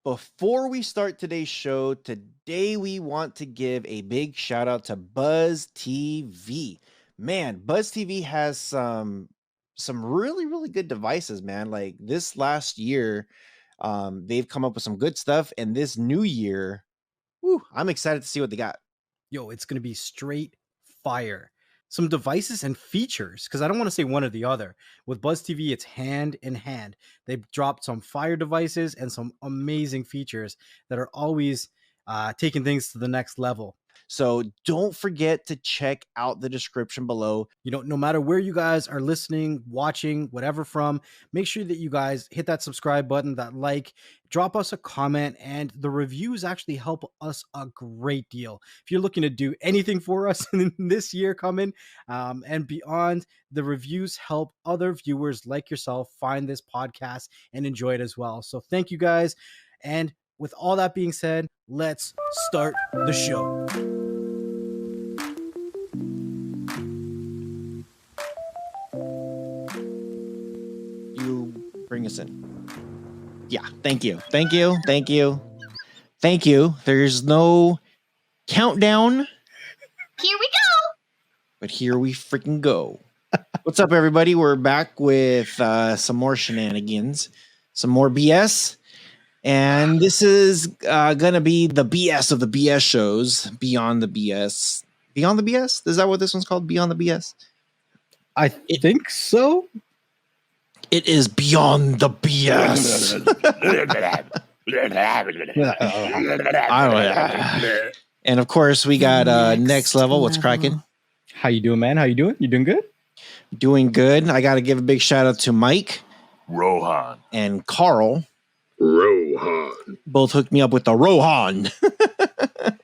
Before we start today's show, today we want to give a big shout out to Buzz TV. Man, Buzz TV has some really good devices, man. Like this last year, they've come up with some good stuff, and this new year, I'm excited to see what they got. Yo, it's going to be straight fire. Some devices and features, because I don't want to say one or the other. With Buzz TV, it's hand in hand. They've dropped some fire devices and some amazing features that are always taking things to the next level. So don't forget to check out the description below. You know, no matter where you guys are listening, watching, whatever from, make sure that you guys hit that subscribe button, that like, drop us a comment, and the reviews actually help us a great deal. If you're looking to do anything for us in this year coming and beyond, the reviews help other viewers like yourself find this podcast and enjoy it as well. So thank you guys. And with all that being said, let's start the show. Bring us in. Yeah, thank you. There's no countdown. Here we go. But here we freaking go. What's up, everybody? We're back with some more shenanigans, some more BS. And this is going to be the BS of the BS shows, Beyond the BS. Beyond the BS? Is that what this one's called? Beyond the BS? I think so. It is Beyond the BS. And of course, we got Next Level. What's cracking? How you doing, man? How you doing? You doing good? Doing good. I got to give a big shout out to Mike, Rohan, and Carl. Rohan. Both hooked me up with the Rohan.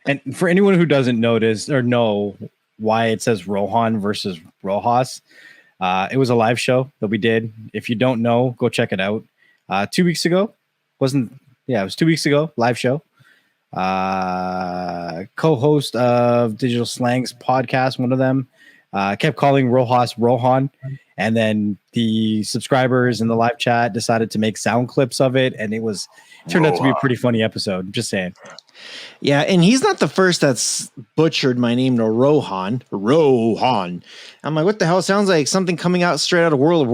And for anyone who doesn't notice or know why it says Rohan versus Rohas, it was a live show that we did. If you don't know, go check it out. 2 weeks ago, it was 2 weeks ago, live show. Co-host of Digital Slang's podcast, one of them, kept calling Rohas Rohan. And then the subscribers in the live chat decided to make sound clips of it. And it turned out to be a pretty funny episode. I'm just saying. Yeah, and he's not the first that's butchered my name to Rohan. Rohan. I'm like, what the hell? Sounds like something coming out straight out of World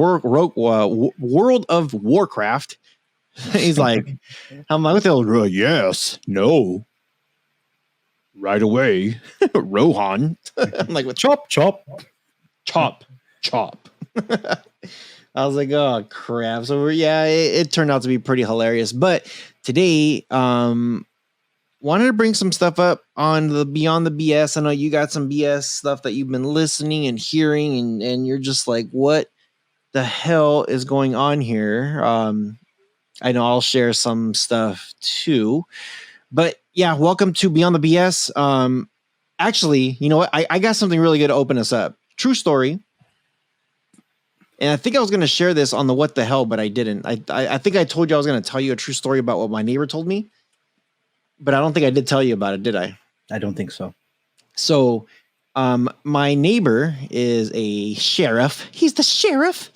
of Warcraft. He's like, I'm like, what the hell? Yes, no, right away, Rohan. I'm like, what? Chop. I was like, oh crap. So it turned out to be pretty hilarious. But today, wanted to bring some stuff up on the Beyond the BS. I know you got some BS stuff that you've been listening and hearing, and you're just like, what the hell is going on here? I know I'll share some stuff too. But yeah, welcome to Beyond the BS. Actually, you know what? I got something really good to open us up. True story. And I think I was going to share this on the What the Hell, but I didn't. I think I told you I was going to tell you a true story about what my neighbor told me. But I don't think I did tell you about it, did I? I don't think so. So, my neighbor is a sheriff. He's the sheriff.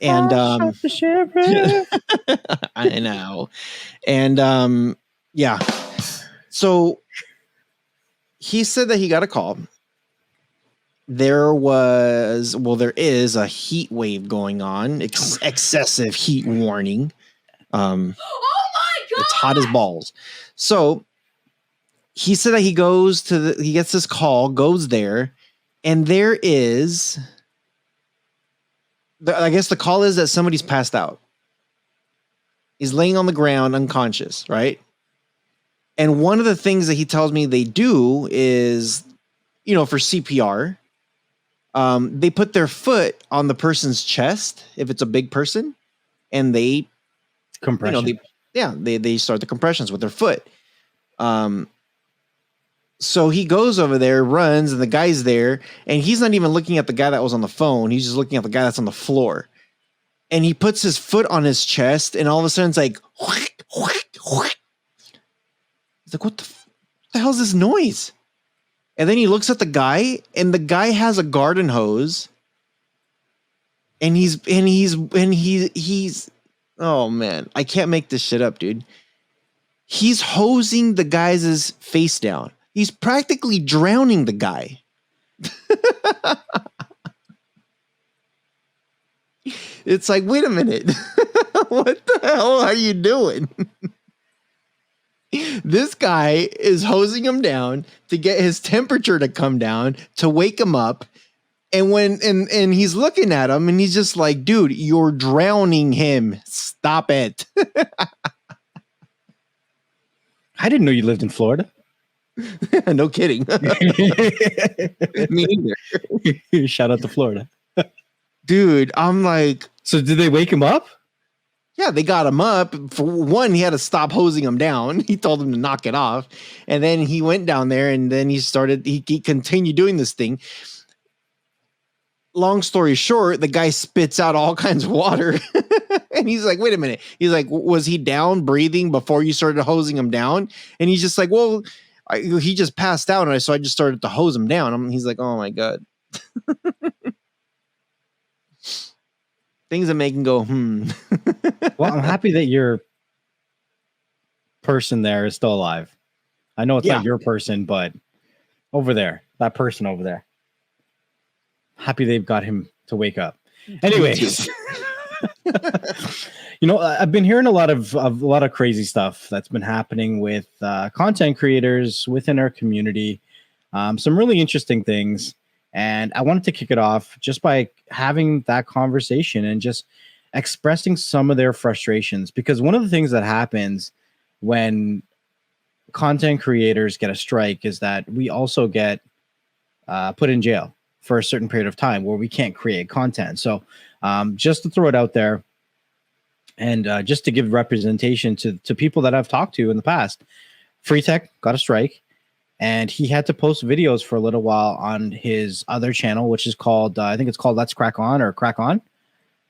And the sheriff. I know. And yeah. So he said that he got a call. There is a heat wave going on, excessive heat warning. Oh my God! It's hot as balls. So he said that he gets this call, goes there, and there is, I guess the call is that somebody's passed out. He's laying on the ground unconscious, right? And one of the things that he tells me they do is, for CPR, they put their foot on the person's chest if it's a big person, and they compression. They start the compressions with their foot. So he goes over there, runs, and the guy's there, and he's not even looking at the guy that was on the phone. He's just looking at the guy that's on the floor. And he puts his foot on his chest, and all of a sudden it's like, he's like, what the hell is this noise? And then he looks at the guy, and the guy has a garden hose, and he's oh man, I can't make this shit up, dude. He's hosing the guy's face down. He's practically drowning the guy. It's like, wait a minute. What the hell are you doing? This guy is hosing him down to get his temperature to come down, to wake him up. And and he's looking at him and he's just like, dude, you're drowning him. Stop it. I didn't know you lived in Florida. No kidding. Me either. Shout out to Florida. Dude, I'm like, so did they wake him up? yeah, they got him up. For one, he had to stop hosing him down. He told him to knock it off. And then he went down there and then he continued doing this thing. Long story short, the guy spits out all kinds of water. And he's like, wait a minute. He's like, was he down breathing before you started hosing him down? And he's just like, well, he just passed out. And so I just started to hose him down. He's like, oh my God. Things that make him go, Well, I'm happy that your person there is still alive. I know it's not your person, but over there, that person over there. Happy they've got him to wake up. Anyways, I've been hearing a lot of crazy stuff that's been happening with content creators within our community. Some really interesting things. And I wanted to kick it off just by having that conversation and just expressing some of their frustrations. Because one of the things that happens when content creators get a strike is that we also get put in jail for a certain period of time where we can't create content. So just to throw it out there and just to give representation to people that I've talked to in the past, Free Tech got a strike. And he had to post videos for a little while on his other channel, which is called, I think it's called Let's Crack On or Crack On.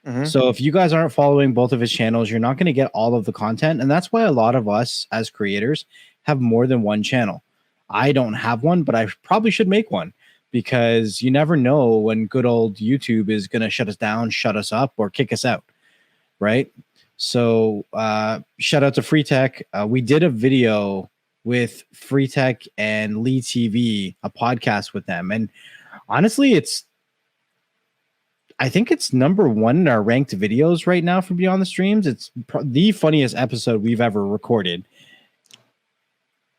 Mm-hmm. So if you guys aren't following both of his channels, you're not going to get all of the content. And that's why a lot of us as creators have more than one channel. I don't have one, but I probably should make one because you never know when good old YouTube is going to shut us down, shut us up, or kick us out. Right. So shout out to Free Tech. We did a video with Free Tech and Lee TV, a podcast with them. And honestly, I think it's number one in our ranked videos right now for Beyond the Streams. It's the funniest episode we've ever recorded.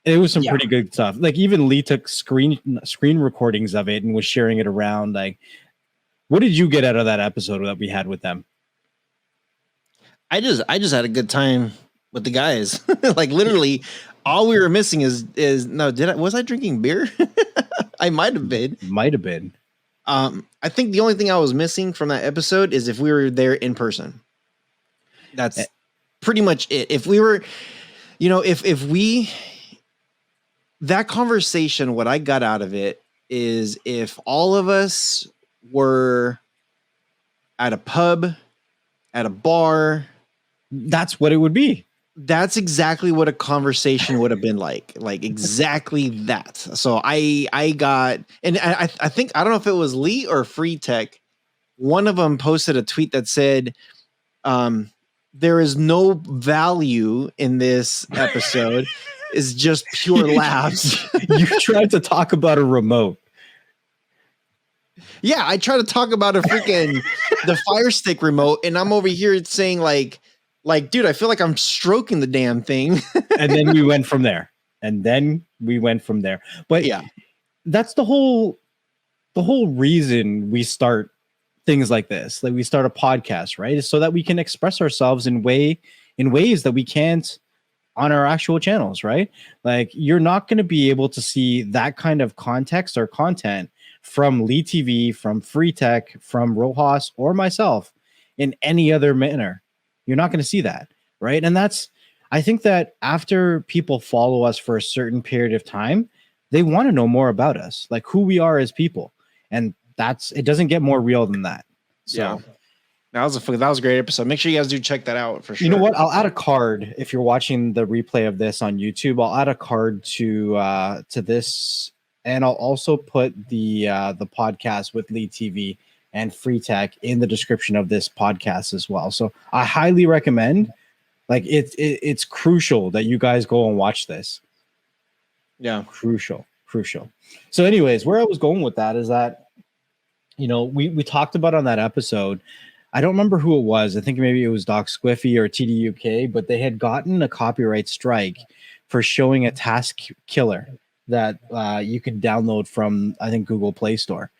It was some pretty good stuff. Like even Lee took screen recordings of it and was sharing it around. Like, what did you get out of that episode that we had with them? I just had a good time with the guys. Like literally all we were missing was I drinking beer? I might have been. I think the only thing I was missing from that episode is if we were there in person. That's pretty much it. If we were, that conversation, what I got out of it is if all of us were at a pub, at a bar, that's what it would be. That's exactly what a conversation would have been like exactly that. So I got, and I think, I don't know if it was Lee or Free Tech. One of them posted a tweet that said, there is no value in this episode. It's just pure laughs. You tried to talk about a remote. Yeah. I try to talk about the Firestick remote and I'm over here saying like, dude, I feel like I'm stroking the damn thing. And then we went from there. But yeah, that's the whole reason we start things like this. Like we start a podcast, right? Is so that we can express ourselves in ways that we can't on our actual channels, right? Like you're not going to be able to see that kind of context or content from Lee TV, from Free Tech, from Rohas, or myself in any other manner. You're not going to see that, right? And I think that after people follow us for a certain period of time, they want to know more about us, like who we are as people. And it doesn't get more real than that. So yeah. That was a great episode. Make sure you guys do check that out for sure. You know what? I'll add a card if you're watching the replay of this on YouTube. I'll add a card to this, and I'll also put the podcast with Lee TV and Free Tech in the description of this podcast as well. So I highly recommend Like it's crucial that you guys go and watch this. Yeah. Crucial. So anyways, where I was going with that is that, we talked about on that episode, I don't remember who it was. I think maybe it was Doc Squiffy or TDUK, but they had gotten a copyright strike for showing a task killer that you could download from, I think, Google Play Store.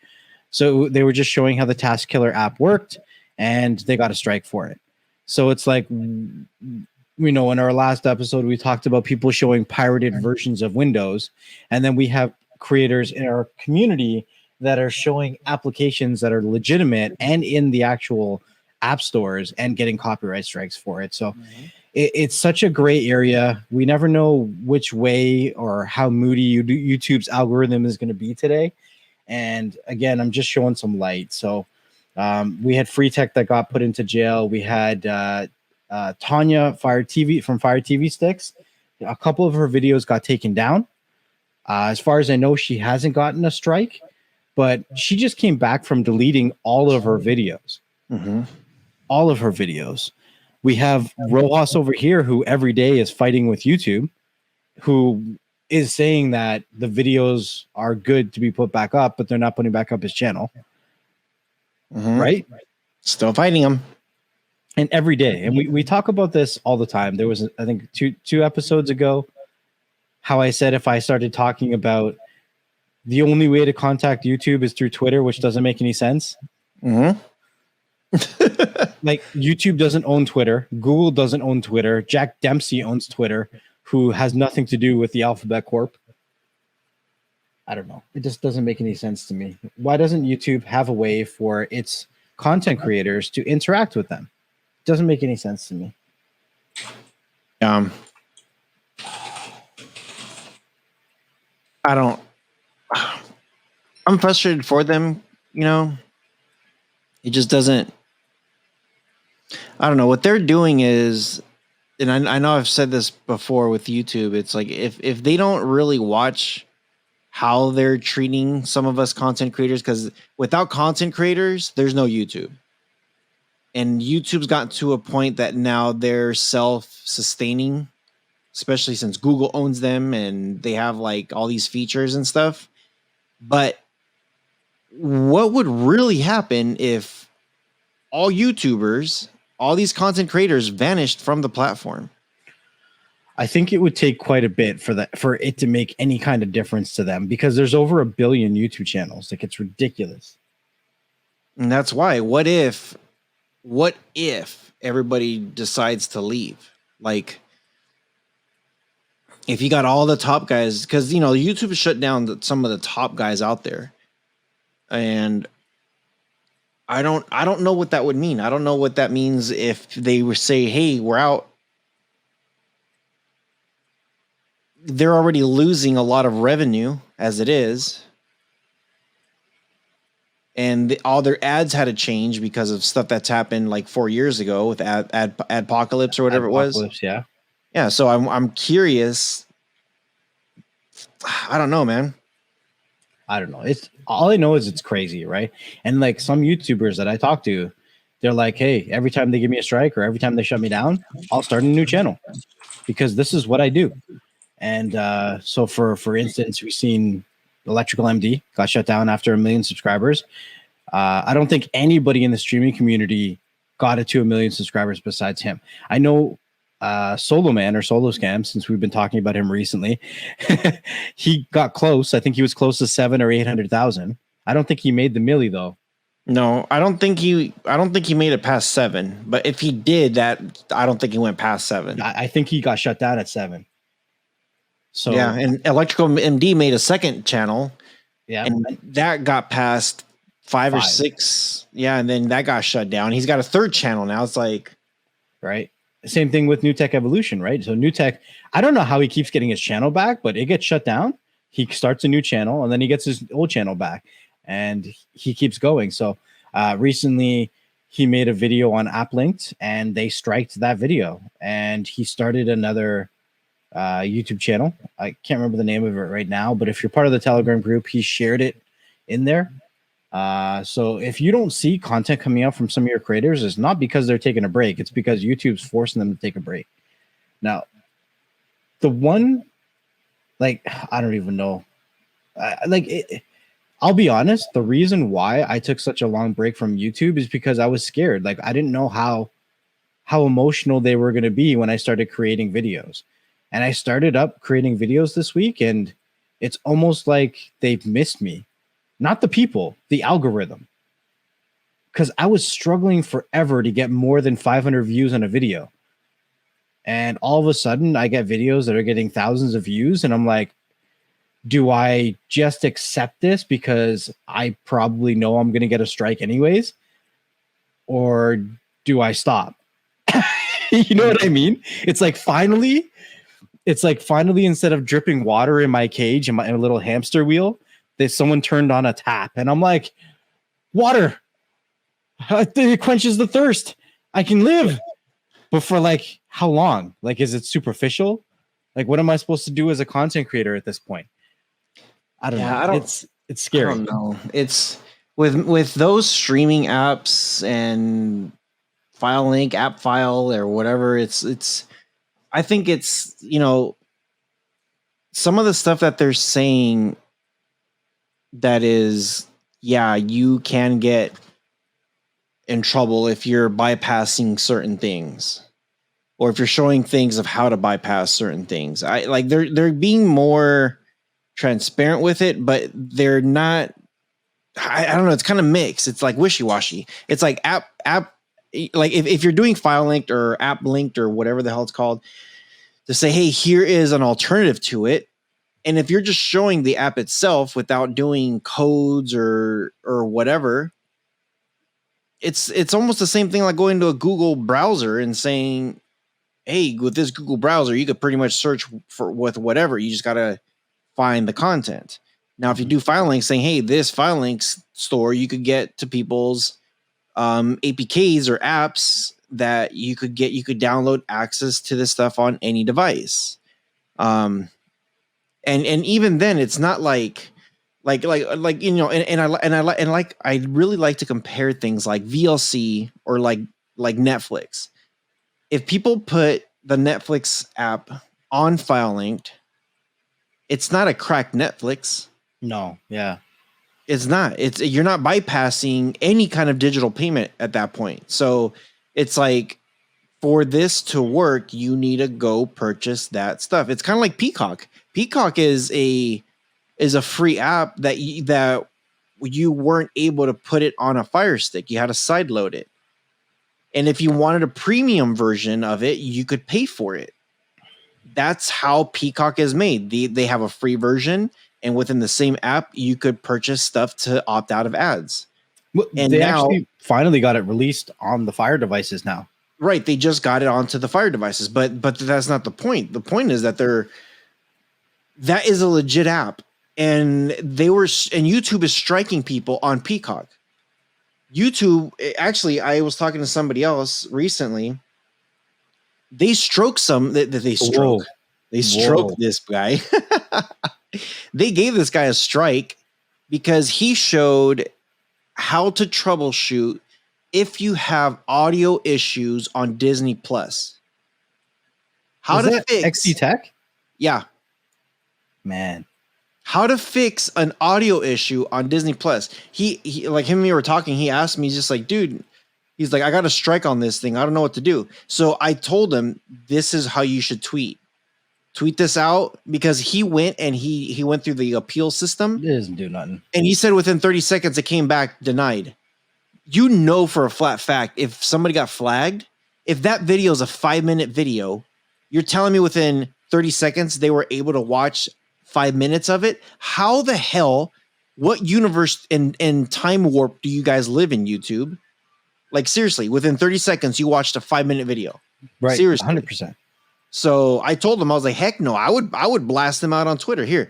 So they were just showing how the task killer app worked, and they got a strike for it. So it's like, in our last episode, we talked about people showing pirated versions of Windows, and then we have creators in our community that are showing applications that are legitimate and in the actual app stores and getting copyright strikes for it. So it's such a gray area. We never know which way or how moody YouTube's algorithm is going to be today. And again, I'm just showing some light. So we had Free Tech that got put into jail. We had Tanya from Fire TV Sticks. A couple of her videos got taken down. As far as I know, she hasn't gotten a strike, but she just came back from deleting all of her videos. All of her videos. We have Rohas over here, who every day is fighting with YouTube, who is saying that the videos are good to be put back up, but they're not putting back up his channel. Right? Still fighting him. And every day. And we talk about this all the time. There was, I think, two episodes ago, how I said if I started talking about the only way to contact YouTube is through Twitter, which doesn't make any sense. Like, YouTube doesn't own Twitter. Google doesn't own Twitter. Jack Dempsey owns Twitter, who has nothing to do with the Alphabet Corp. I don't know. It just doesn't make any sense to me. Why doesn't YouTube have a way for its content creators to interact with them? It doesn't make any sense to me. I'm frustrated for them, It just doesn't. I don't know. What they're doing is, and I know I've said this before with YouTube, it's like if they don't really watch how they're treating some of us content creators, because without content creators, there's no YouTube. And YouTube's gotten to a point that now they're self-sustaining, especially since Google owns them and they have like all these features and stuff. But what would really happen if all YouTubers, all these content creators vanished from the platform? I think it would take quite a bit for it to make any kind of difference to them, because there's over 1 billion YouTube channels. Like, it's ridiculous. And that's why, what if everybody decides to leave? Like, if you got all the top guys, because YouTube shut down some of the top guys out there, and I don't know what that would mean. I don't know what that means if they were say, "Hey, we're out." They're already losing a lot of revenue as it is, and all their ads had to change because of stuff that's happened like 4 years ago with Adpocalypse or whatever it was. Yeah. So I'm curious. I don't know, man. I don't know. It's all I know is it's crazy, right? And like some YouTubers that I talk to, they're like, "Hey, every time they give me a strike or every time they shut me down, I'll start a new channel because this is what I do." And so for instance, we've seen Electrical MD got shut down after 1 million subscribers. I don't think anybody in the streaming community got it to 1 million subscribers besides him. I know Solo Man or Solo Scam, since we've been talking about him recently, he got close. I think he was close to 700,000 or 800,000. I don't think he made the milli though. No, I don't think he made it past 7. But if he did that, I don't think he went past 7. I think he got shut down at 7. So yeah, and Electrical MD made a second channel. Yeah, and that got past 5 or 6. Yeah, and then that got shut down. He's got a third channel now. It's like, right. Same thing with New Tech Evolution, right? So New Tech, I don't know how he keeps getting his channel back, but it gets shut down. He starts a new channel and then he gets his old channel back and he keeps going. So recently he made a video on AppLinked and they striked that video and he started another YouTube channel. I can't remember the name of it right now, but if you're part of the Telegram group, he shared it in there. So if you don't see content coming out from some of your creators, it's not because they're taking a break. It's because YouTube's forcing them to take a break. Now, the one, like, I don't even know. I'll be honest. The reason why I took such a long break from YouTube is because I was scared. Like, I didn't know how emotional they were going to be when I started creating videos. And I started up creating videos this week, and it's almost like they've missed me. Not the people, the algorithm. Because I was struggling forever to get more than 500 views on a video. And all of a sudden, I get videos that are getting thousands of views, and I'm like, do I just accept this because I probably know I'm going to get a strike anyways? Or do I stop? You know what I mean? It's like finally, instead of dripping water in my cage and my little hamster wheel, someone turned on a tap, and I'm like, water, it quenches the thirst. I can live. But for like how long? Like, is it superficial? Like, what am I supposed to do as a content creator at this point? I don't know. It's scary. I don't know. It's with those streaming apps and file link, app file, or whatever. It's. I think it's, some of the stuff that they're saying that is, yeah, you can get in trouble if you're bypassing certain things, or if you're showing things of how to bypass certain things. I like they're being more transparent with it, but they're not. I don't know. It's kind of mixed. It's like wishy-washy. It's like app. Like if you're doing file linked or app linked or whatever the hell it's called, to say, hey, here is an alternative to it. And if you're just showing the app itself without doing codes or whatever, it's almost the same thing like going to a Google browser and saying, hey, with this Google browser, you could pretty much search for with whatever. You just got to find the content. Now, if you do file links saying, hey, this file links store, you could get to people's APKs or apps that you could download access to this stuff on any device. And even then it's not I really like to compare things like VLC or like Netflix. If people put the Netflix app on file linked, it's not a cracked Netflix. No, yeah. It's not. You're not bypassing any kind of digital payment at that point. So it's like, for this to work, you need to go purchase that stuff. It's kind of like Peacock. Peacock is a free app that you weren't able to put it on a Fire Stick. You had to sideload it. And if you wanted a premium version of it, you could pay for it. That's how Peacock is made. They have a free version, and within the same app, you could purchase stuff to opt out of ads. And they actually finally got it released on the Fire devices now. Right, they just got it onto the Fire devices, but that's not the point. The point is that that is a legit app, and YouTube is striking people on Peacock. YouTube, actually, I was talking to somebody else recently. They stroke this guy. They gave this guy a strike because he showed how to troubleshoot if you have audio issues on Disney Plus. How to fix nxtlvltech? Yeah. Man. How to fix an audio issue on Disney Plus. He like him and me were talking, he asked me, he's just like, dude, he's like, I got a strike on this thing. I don't know what to do. So I told him, this is how you should tweet this out, because he went and he went through the appeal system. It doesn't do nothing. And he said within 30 seconds it came back denied. You know, for a flat fact, if somebody got flagged, if that video is a 5-minute video, you're telling me within 30 seconds they were able to watch 5 minutes of it? How the hell, what universe and time warp do you guys live in, YouTube? Like, seriously, within 30 seconds you watched a 5-minute video. Right. Seriously. 100%. So I told him, I was like, heck no, I would blast them out on Twitter. Here,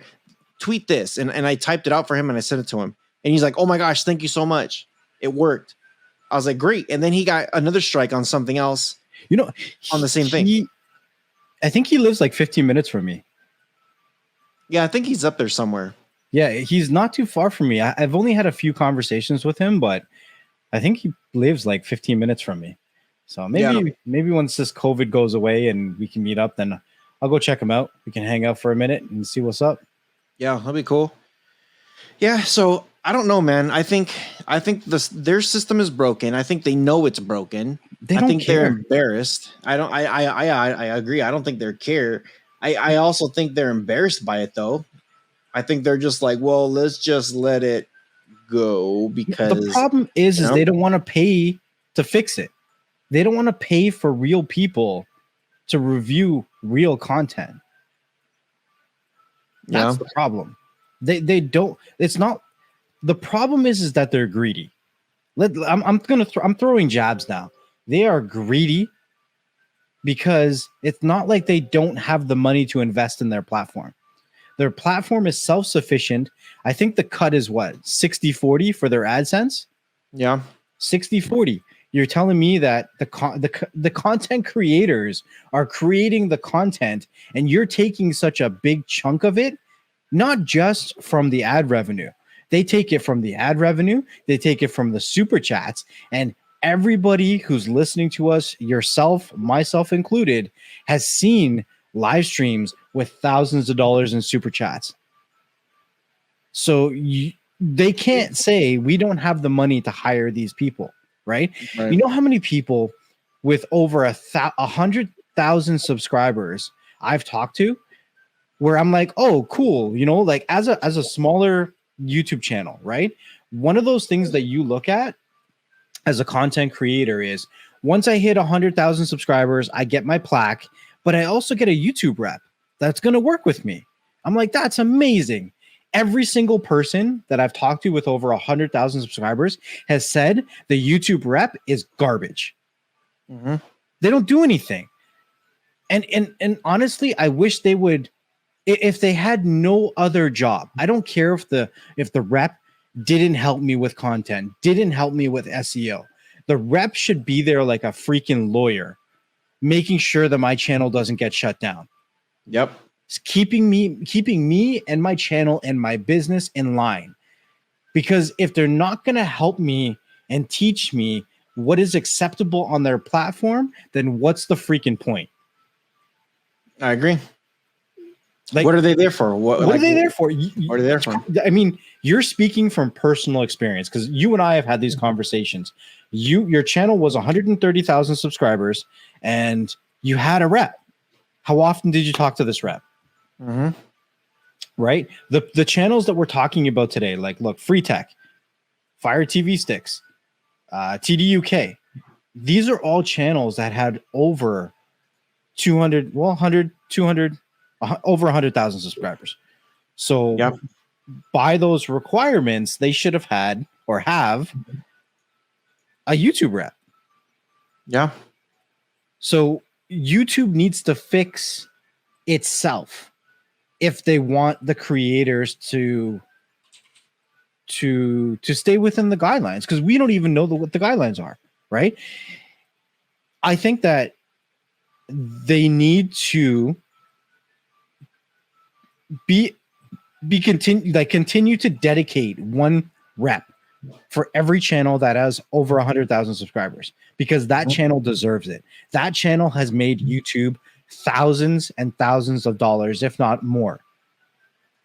tweet this. And I typed it out for him and I sent it to him. And he's like, oh my gosh, thank you so much. It worked. I was like, great. And then he got another strike on something else. On the same thing. I think he lives like 15 minutes from me. Yeah, I think he's up there somewhere. Yeah, he's not too far from me. I've only had a few conversations with him, but I think he lives like 15 minutes from me. So maybe once this COVID goes away and we can meet up, then I'll go check them out. We can hang out for a minute and see what's up. Yeah, that'd be cool. Yeah, so I don't know, man. I think their system is broken. I think they know it's broken. They I don't think care. they're embarrassed. I agree. I don't think they care. I also think they're embarrassed by it though. I think they're just like, well, let's just let it go because The problem is they don't want to pay to fix it. They don't want to pay for real people to review real content. That's the problem. They don't. It's not. The problem is that they're greedy. I'm throwing jabs now. They are greedy because it's not like they don't have the money to invest in their platform. Their platform is self-sufficient. I think the cut is what, 60-40 for their AdSense? Yeah. 60-40. You're telling me that the content creators are creating the content and you're taking such a big chunk of it, not just from the ad revenue. They take it from the ad revenue, they take it from the super chats, and everybody who's listening to us, yourself, myself included, has seen live streams with thousands of dollars in super chats. So they can't say we don't have the money to hire these people, right? You know how many people with over 100,000 subscribers I've talked to where I'm like, oh, cool. You know, like as a smaller YouTube channel, right? One of those things that you look at as a content creator is once I hit 100,000 subscribers, I get my plaque, but I also get a YouTube rep that's going to work with me. I'm like, that's amazing. Every single person that I've talked to with over 100,000 subscribers has said the YouTube rep is garbage. Mm-hmm. They don't do anything. And honestly, I wish they would, if they had no other job. I don't care if the rep didn't help me with content, didn't help me with SEO. The rep should be there like a freaking lawyer, making sure that my channel doesn't get shut down. Yep. It's keeping me and my channel and my business in line. Because if they're not going to help me and teach me what is acceptable on their platform, then what's the freaking point? I agree. Like, what are they there for? What are they there for? What are they there for? I mean, you're speaking from personal experience because you and I have had these conversations. Your channel was 130,000 subscribers and you had a rep. How often did you talk to this rep? Mm-hmm. Right? The channels that we're talking about today, like look, Free Tech, Fire TV Sticks, TDUK. These are all channels that had over 200, over 100,000 subscribers. So yep. By those requirements, they should have had or have a YouTube rep. Yeah. So YouTube needs to fix itself if they want the creators to stay within the guidelines, because we don't even know what the guidelines are, right? I think that they need to continue to dedicate one rep for every channel that has over 100,000 subscribers, because that channel deserves it. That channel has made YouTube thousands and thousands of dollars, if not more.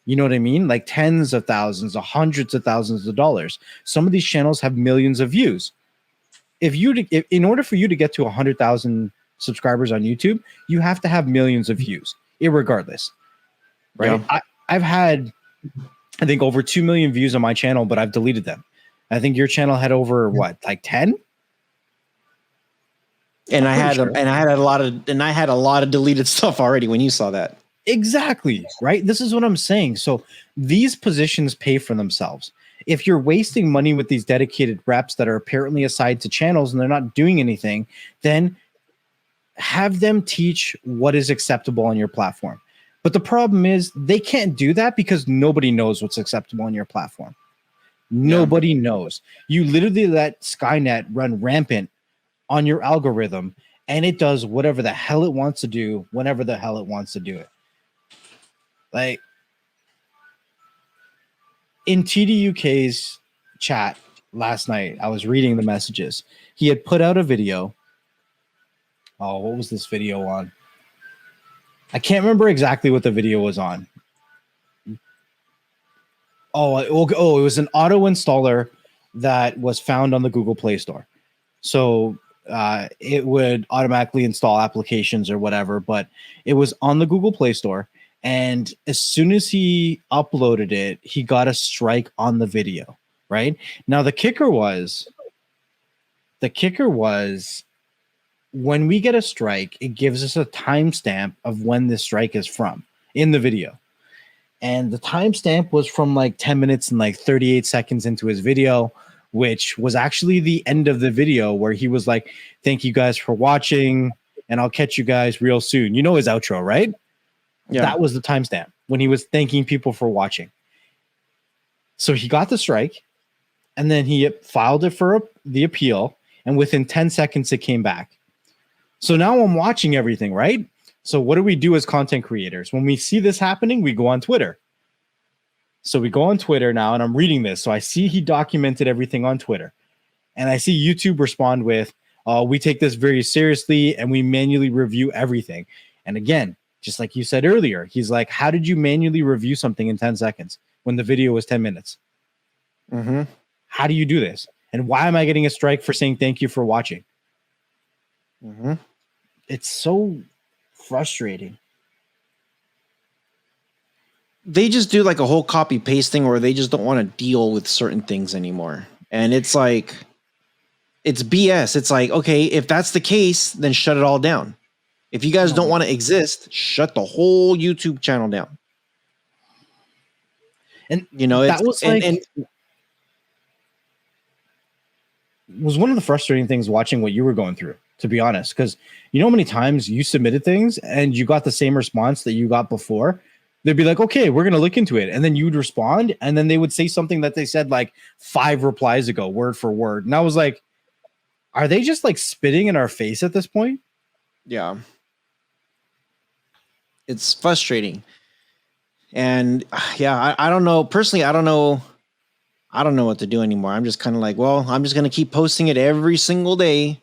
You know what I mean? Like tens of thousands, hundreds of thousands of dollars. Some of these channels have millions of views. In order for you to get to 100,000 subscribers on YouTube, you have to have millions of views, irregardless. Right? Yeah. I've had, I think, over 2 million views on my channel, but I've deleted them. I think your channel had over what, like 10? And I had a lot of deleted stuff already when you saw that. Exactly, right? This is what I'm saying. So these positions pay for themselves. If you're wasting money with these dedicated reps that are apparently assigned to channels and they're not doing anything, then have them teach what is acceptable on your platform. But the problem is they can't do that because nobody knows what's acceptable on your platform. Nobody knows. You literally let Skynet run rampant on your algorithm and it does whatever the hell it wants to do whenever the hell it wants to do it. Like in TDUK's chat last night, I was reading the messages. He had put out a video Oh, what was this video on? I can't remember exactly what the video was on. Oh, it was an auto installer that was found on the Google Play Store. So it would automatically install applications or whatever, but it was on the Google Play Store. And as soon as he uploaded it, he got a strike on the video, right? Now, the kicker was when we get a strike, it gives us a timestamp of when the strike is from in the video. And the timestamp was from like 10 minutes and like 38 seconds into his video, which was actually the end of the video where he was like, thank you guys for watching, and I'll catch you guys real soon. You know his outro, right? Yeah. That was the timestamp when he was thanking people for watching. So he got the strike, and then he filed it for the appeal, and within 10 seconds, it came back. So now I'm watching everything, right? So what do we do as content creators? When we see this happening, we go on Twitter. So we go on Twitter now, and I'm reading this. So I see he documented everything on Twitter. And I see YouTube respond with, we take this very seriously, and we manually review everything. And again, just like you said earlier, he's like, how did you manually review something in 10 seconds when the video was 10 minutes? Mm-hmm. How do you do this? And why am I getting a strike for saying thank you for watching? Mm-hmm. It's so frustrating. They just do like a whole copy pasting, or they just don't want to deal with certain things anymore. And it's like, it's BS. It's like, okay, if that's the case, then shut it all down. If you guys don't want to exist, shut the whole YouTube channel down. And you know, that was was one of the frustrating things watching what you were going through, to be honest, because you know how many times you submitted things and you got the same response that you got before. They'd be like, okay, we're going to look into it. And then you'd respond, and then they would say something that they said like 5 replies ago, word for word. And I was like, are they just like spitting in our face at this point? Yeah. It's frustrating. And yeah, I don't know. Personally, I don't know what to do anymore. I'm just kind of like, well, I'm just going to keep posting it every single day.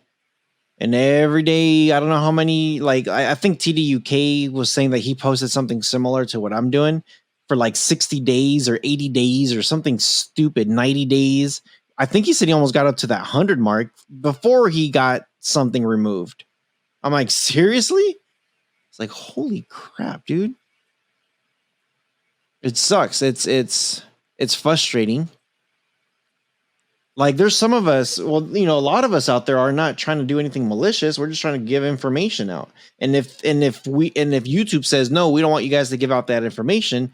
And every day, I don't know how many, like, I think TDUK was saying that he posted something similar to what I'm doing for like 60 days or 80 days or something stupid, 90 days. I think he said he almost got up to that 100 mark before he got something removed. I'm like, seriously? It's like, holy crap, dude. It sucks. It's frustrating. Like, there's some of us, well, you know, a lot of us out there are not trying to do anything malicious. We're just trying to give information out. And if YouTube says, no, we don't want you guys to give out that information,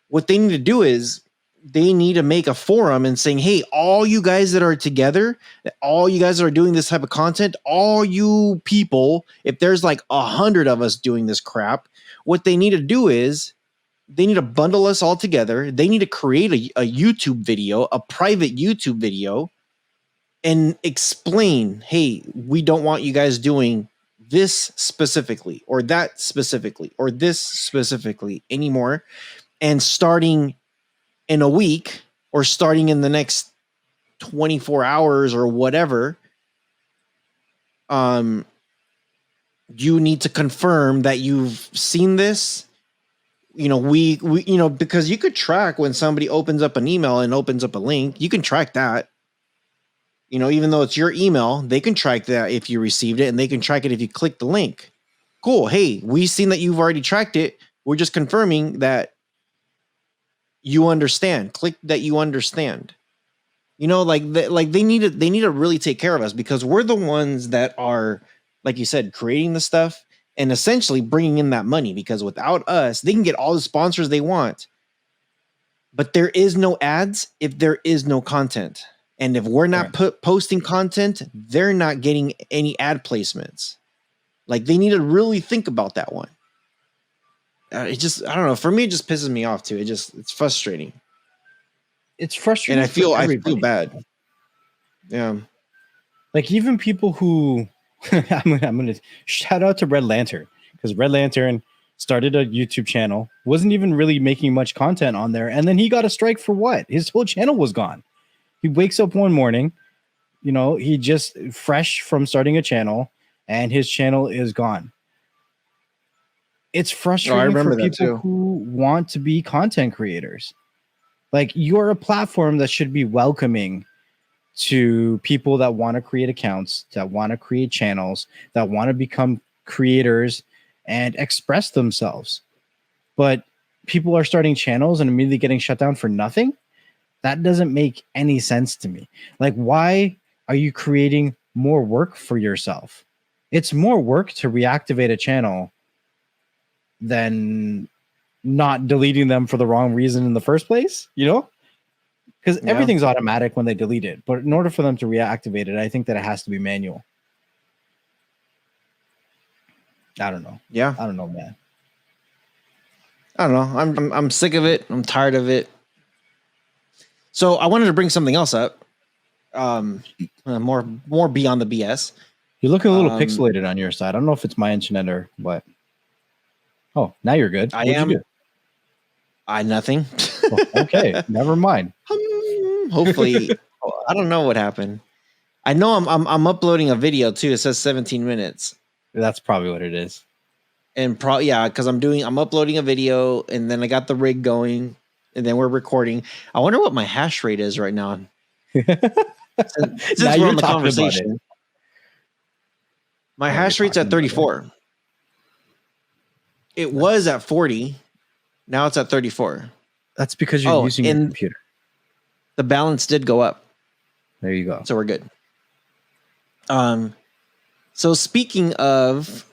what they need to do is they need to make a forum and saying, hey, all you guys that are together, all you guys that are doing this type of content, all you people, if there's like 100 of us doing this crap, what they need to do is they need to bundle us all together. They need to create a YouTube video, a private YouTube video, and explain, hey, we don't want you guys doing this specifically or that specifically or this specifically anymore. And starting in a week or starting in the next 24 hours or whatever, you need to confirm that you've seen this. You know, we you know, because you could track when somebody opens up an email and opens up a link, you can track that. You know, even though it's your email, they can track that if you received it, and they can track it if you click the link. Cool. Hey, we've seen that you've already tracked it. We're just confirming that you understand. Click that you understand. You know, like they need to really take care of us, because we're the ones that are, like you said, creating the stuff and essentially bringing in that money, because without us, they can get all the sponsors they want. But there is no ads if there is no content. And if we're not posting content, they're not getting any ad placements. Like, they need to really think about that one. It just, I don't know. For me, it just pisses me off too. It's frustrating. It's frustrating. And I feel bad. Yeah. Like, even people who I'm gonna shout out to Red Lantern, because Red Lantern started a YouTube channel, wasn't even really making much content on there, and then he got a strike for what? His whole channel was gone. He wakes up one morning, you know, he just fresh from starting a channel, and his channel is gone. It's frustrating remember for that people too. who want to be content creators. Like, you're a platform that should be welcoming to people that want to create accounts, that want to create channels, that want to become creators and express themselves. But people are starting channels and immediately getting shut down for nothing. That doesn't make any sense to me. Like, why are you creating more work for yourself? It's more work to reactivate a channel than not deleting them for the wrong reason in the first place, you know? Because everything's automatic when they delete it. But in order for them to reactivate it, I think that it has to be manual. I don't know. Yeah. I don't know, man. I don't know. I'm sick of it. I'm tired of it. So I wanted to bring something else up. More beyond the BS. You're looking a little pixelated on your side. I don't know if it's my internet or what. Oh, now you're good. I am. Nothing. Oh, okay, never mind. Hopefully, I don't know what happened. I know I'm uploading a video too. It says 17 minutes. That's probably what it is. And because I'm uploading a video, and then I got the rig going, and then we're recording. I wonder what my hash rate is right now. Since Now we're you're on the talking about conversation, my hash rate's at 34. It was at 40. Now it's at 34. That's because you're using your computer. The balance did go up. There you go. So we're good. So speaking of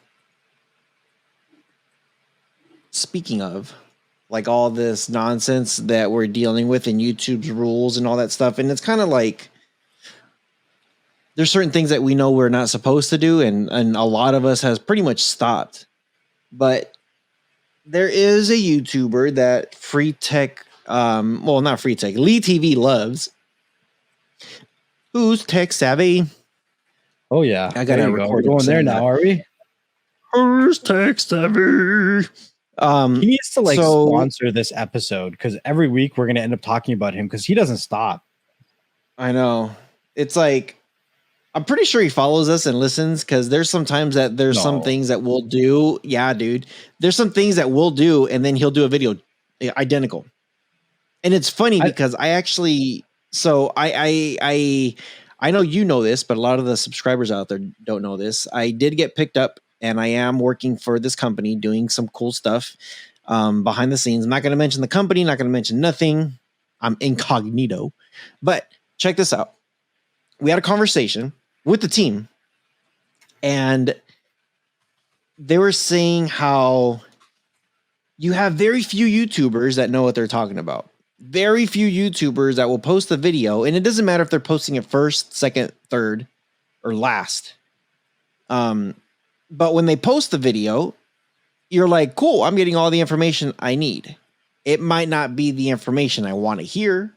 like all this nonsense that we're dealing with in YouTube's rules and all that stuff, and it's kind of like there's certain things that we know we're not supposed to do, and a lot of us has pretty much stopped. But there is a YouTuber that Free Tech, not Free Tech, Lee TV loves, who's tech savvy. Oh yeah, I gotta record. We're going there now, are we? Who's tech savvy? He needs to sponsor this episode, because every week we're gonna end up talking about him because he doesn't stop. I know. It's like, I'm pretty sure he follows us and listens, because there's sometimes that there's some things that we'll do. Yeah, dude. There's some things that we'll do, and then he'll do a video identical. And it's funny because I actually, so I know you know this, but a lot of the subscribers out there don't know this. I did get picked up, and I am working for this company doing some cool stuff behind the scenes. I'm not going to mention the company, not going to mention nothing. I'm incognito. But check this out. We had a conversation with the team, and they were saying how you have very few YouTubers that know what they're talking about. Very few YouTubers that will post the video, and it doesn't matter if they're posting it first, second, third, or last. But when they post the video, you're like, cool, I'm getting all the information I need. It might not be the information I want to hear.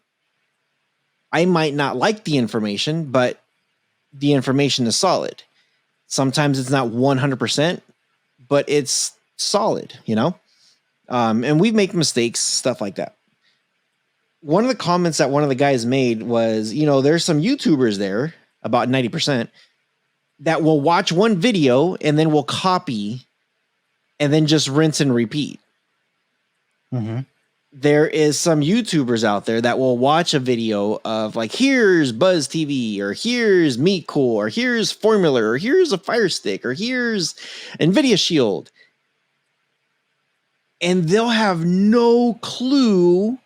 I might not like the information, but the information is solid. Sometimes it's not 100%, but it's solid, you know? And we make mistakes, stuff like that. One of the comments that one of the guys made was, there's some YouTubers there, about 90%, that will watch one video and then will copy and then just rinse and repeat. Mm-hmm. There is some YouTubers out there that will watch a video of like, here's Buzz TV, or here's Meat Cool, or here's Formula, or here's a Fire Stick, or here's NVIDIA Shield. And they'll have no clue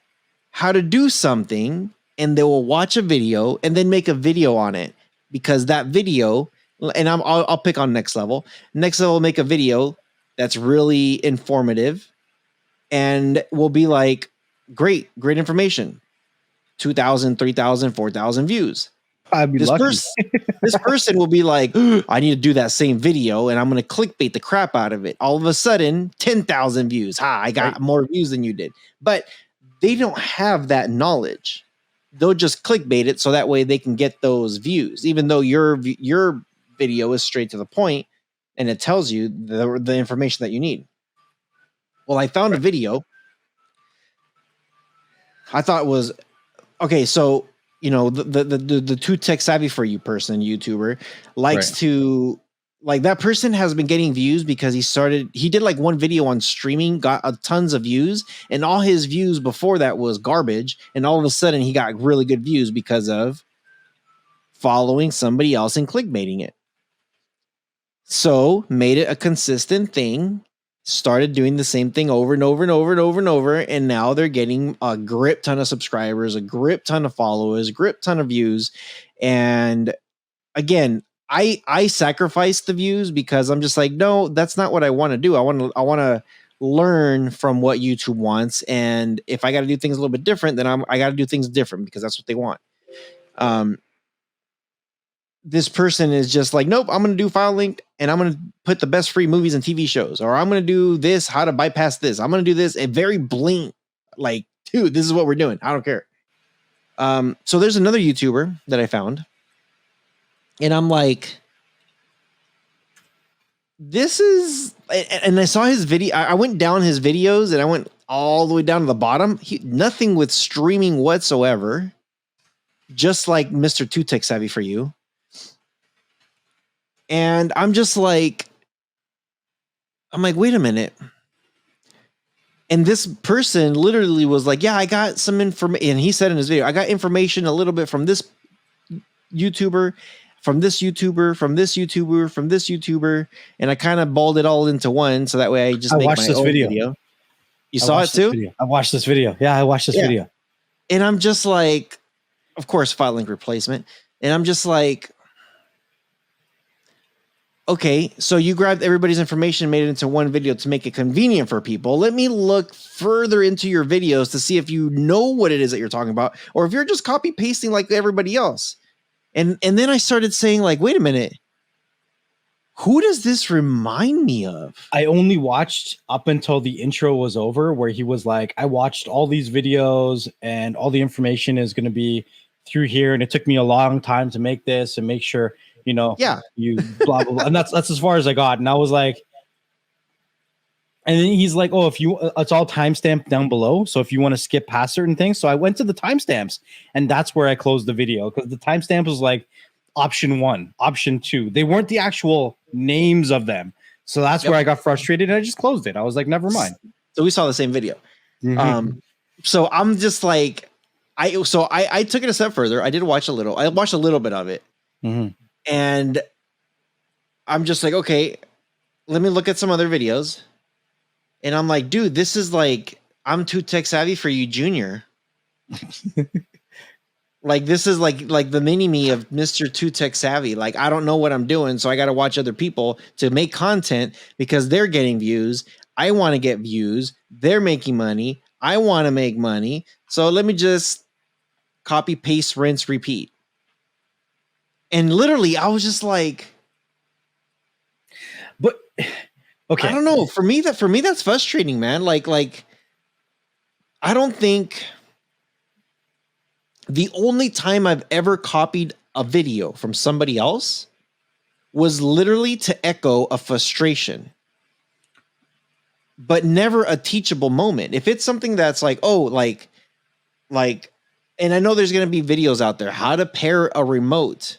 how to do something, and they will watch a video and then make a video on it, because that video, and I'll pick on Next Level. Next Level will make a video that's really informative, and will be like, great information. 2,000, 3,000, 4,000 views. I'd be lucky. This person will be like, I need to do that same video, and I'm going to clickbait the crap out of it. All of a sudden, 10,000 views. I got more views than you did. But they don't have that knowledge. They'll just clickbait it so that way they can get those views, even though your video is straight to the point and it tells you the information that you need. Well, I found a video. I thought was okay. So, the too tech savvy for you person, YouTuber, likes to like that person has been getting views because he did like one video on streaming, got tons of views, and all his views before that was garbage. And all of a sudden he got really good views because of following somebody else and clickbaiting it. So made it a consistent thing, started doing the same thing over and over and over and over and over. And now they're getting a grip ton of subscribers, a grip ton of followers, grip ton of views. And again, I sacrifice the views because I'm just like, no, that's not what I want to do. I want to learn from what YouTube wants. And if I got to do things a little bit different, then I got to do things different because that's what they want. This person is just like, nope, I'm going to do file linked and I'm going to put the best free movies and TV shows, or I'm going to do this, how to bypass this. I'm going to do this. A very blatant, like, dude, this is what we're doing. I don't care. So there's another YouTuber that I found and I'm like, this is, and I saw his video. I went down his videos and I went all the way down to the bottom. Nothing with streaming whatsoever. Just like Mr. Two Tech Savvy for You. And I'm like, wait a minute. And this person literally was like, yeah, I got some information. And he said in his video, I got information a little bit from this YouTuber, from this YouTuber, from this YouTuber, from this YouTuber. And I kind of balled it all into one. So that way I just make my own video. You saw it too? I watched this video. Yeah, I watched this video. And I'm just like, of course, file link replacement. And I'm just like, okay, so you grabbed everybody's information and made it into one video to make it convenient for people. Let me look further into your videos to see if you know what it is that you're talking about, or if you're just copy pasting like everybody else. And then I started saying, like, wait a minute, who does this remind me of? I only watched up until the intro was over, where he was like, I watched all these videos and all the information is going to be through here. And it took me a long time to make this and make sure, you know, you blah, blah, blah. And that's as far as I got. And I was like, and then he's like, oh, if you, it's all timestamped down below. So if you want to skip past certain things. So I went to the timestamps and that's where I closed the video, because the timestamp was like option 1, option 2. They weren't the actual names of them. So that's where I got frustrated and I just closed it. I was like, never mind. So we saw the same video. So I'm just like, I took it a step further. I did watch a little. I watched a little bit of it. And I'm just like, okay, let me look at some other videos. And I'm like, dude, this is like, I'm too tech savvy for you, Junior. Like, this is like the mini me of Mr. Too Tech Savvy. Like, I don't know what I'm doing, so I got to watch other people to make content because they're getting views. I want to get views. They're making money. I want to make money. So let me just copy, paste, rinse, repeat. And literally, I was just like, but okay, I don't know. For me, that's frustrating, man. Like, I don't think the only time I've ever copied a video from somebody else was literally to echo a frustration, but never a teachable moment. If it's something that's like, oh, like, and I know there's going to be videos out there, how to pair a remote.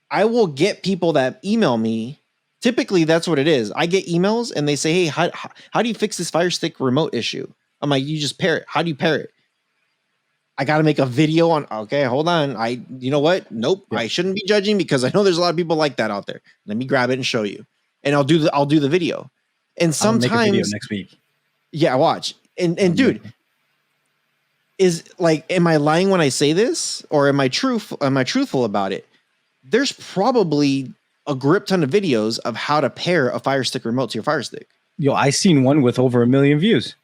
I will get people that email me. Typically, that's what it is. I get emails and they say, hey, how do you fix this Fire Stick remote issue? I'm like, you just pair it. How do you pair it? I got to make a video on, okay, hold on. You know what? Nope. Yeah. I shouldn't be judging because I know there's a lot of people like that out there. Let me grab it and show you. And I'll do the video. And sometimes I'll make a video next week. Yeah, watch. And dude, is like, am I lying when I say this, or am I truthful about it? There's probably a grip ton of videos of how to pair a Fire Stick remote to your Fire Stick. Yo, I seen one with over 1 million views.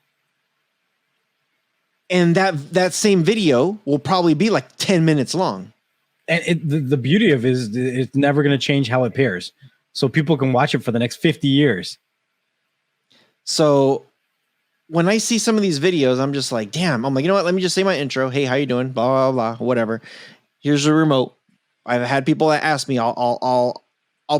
And that same video will probably be like 10 minutes long. And the beauty of it is it's never going to change how it pairs. So people can watch it for the next 50 years. So when I see some of these videos, I'm just like, damn, I'm like, you know what? Let me just say my intro. Hey, how you doing? Blah, blah, blah, whatever. Here's the remote. I've had people that ask me, I'll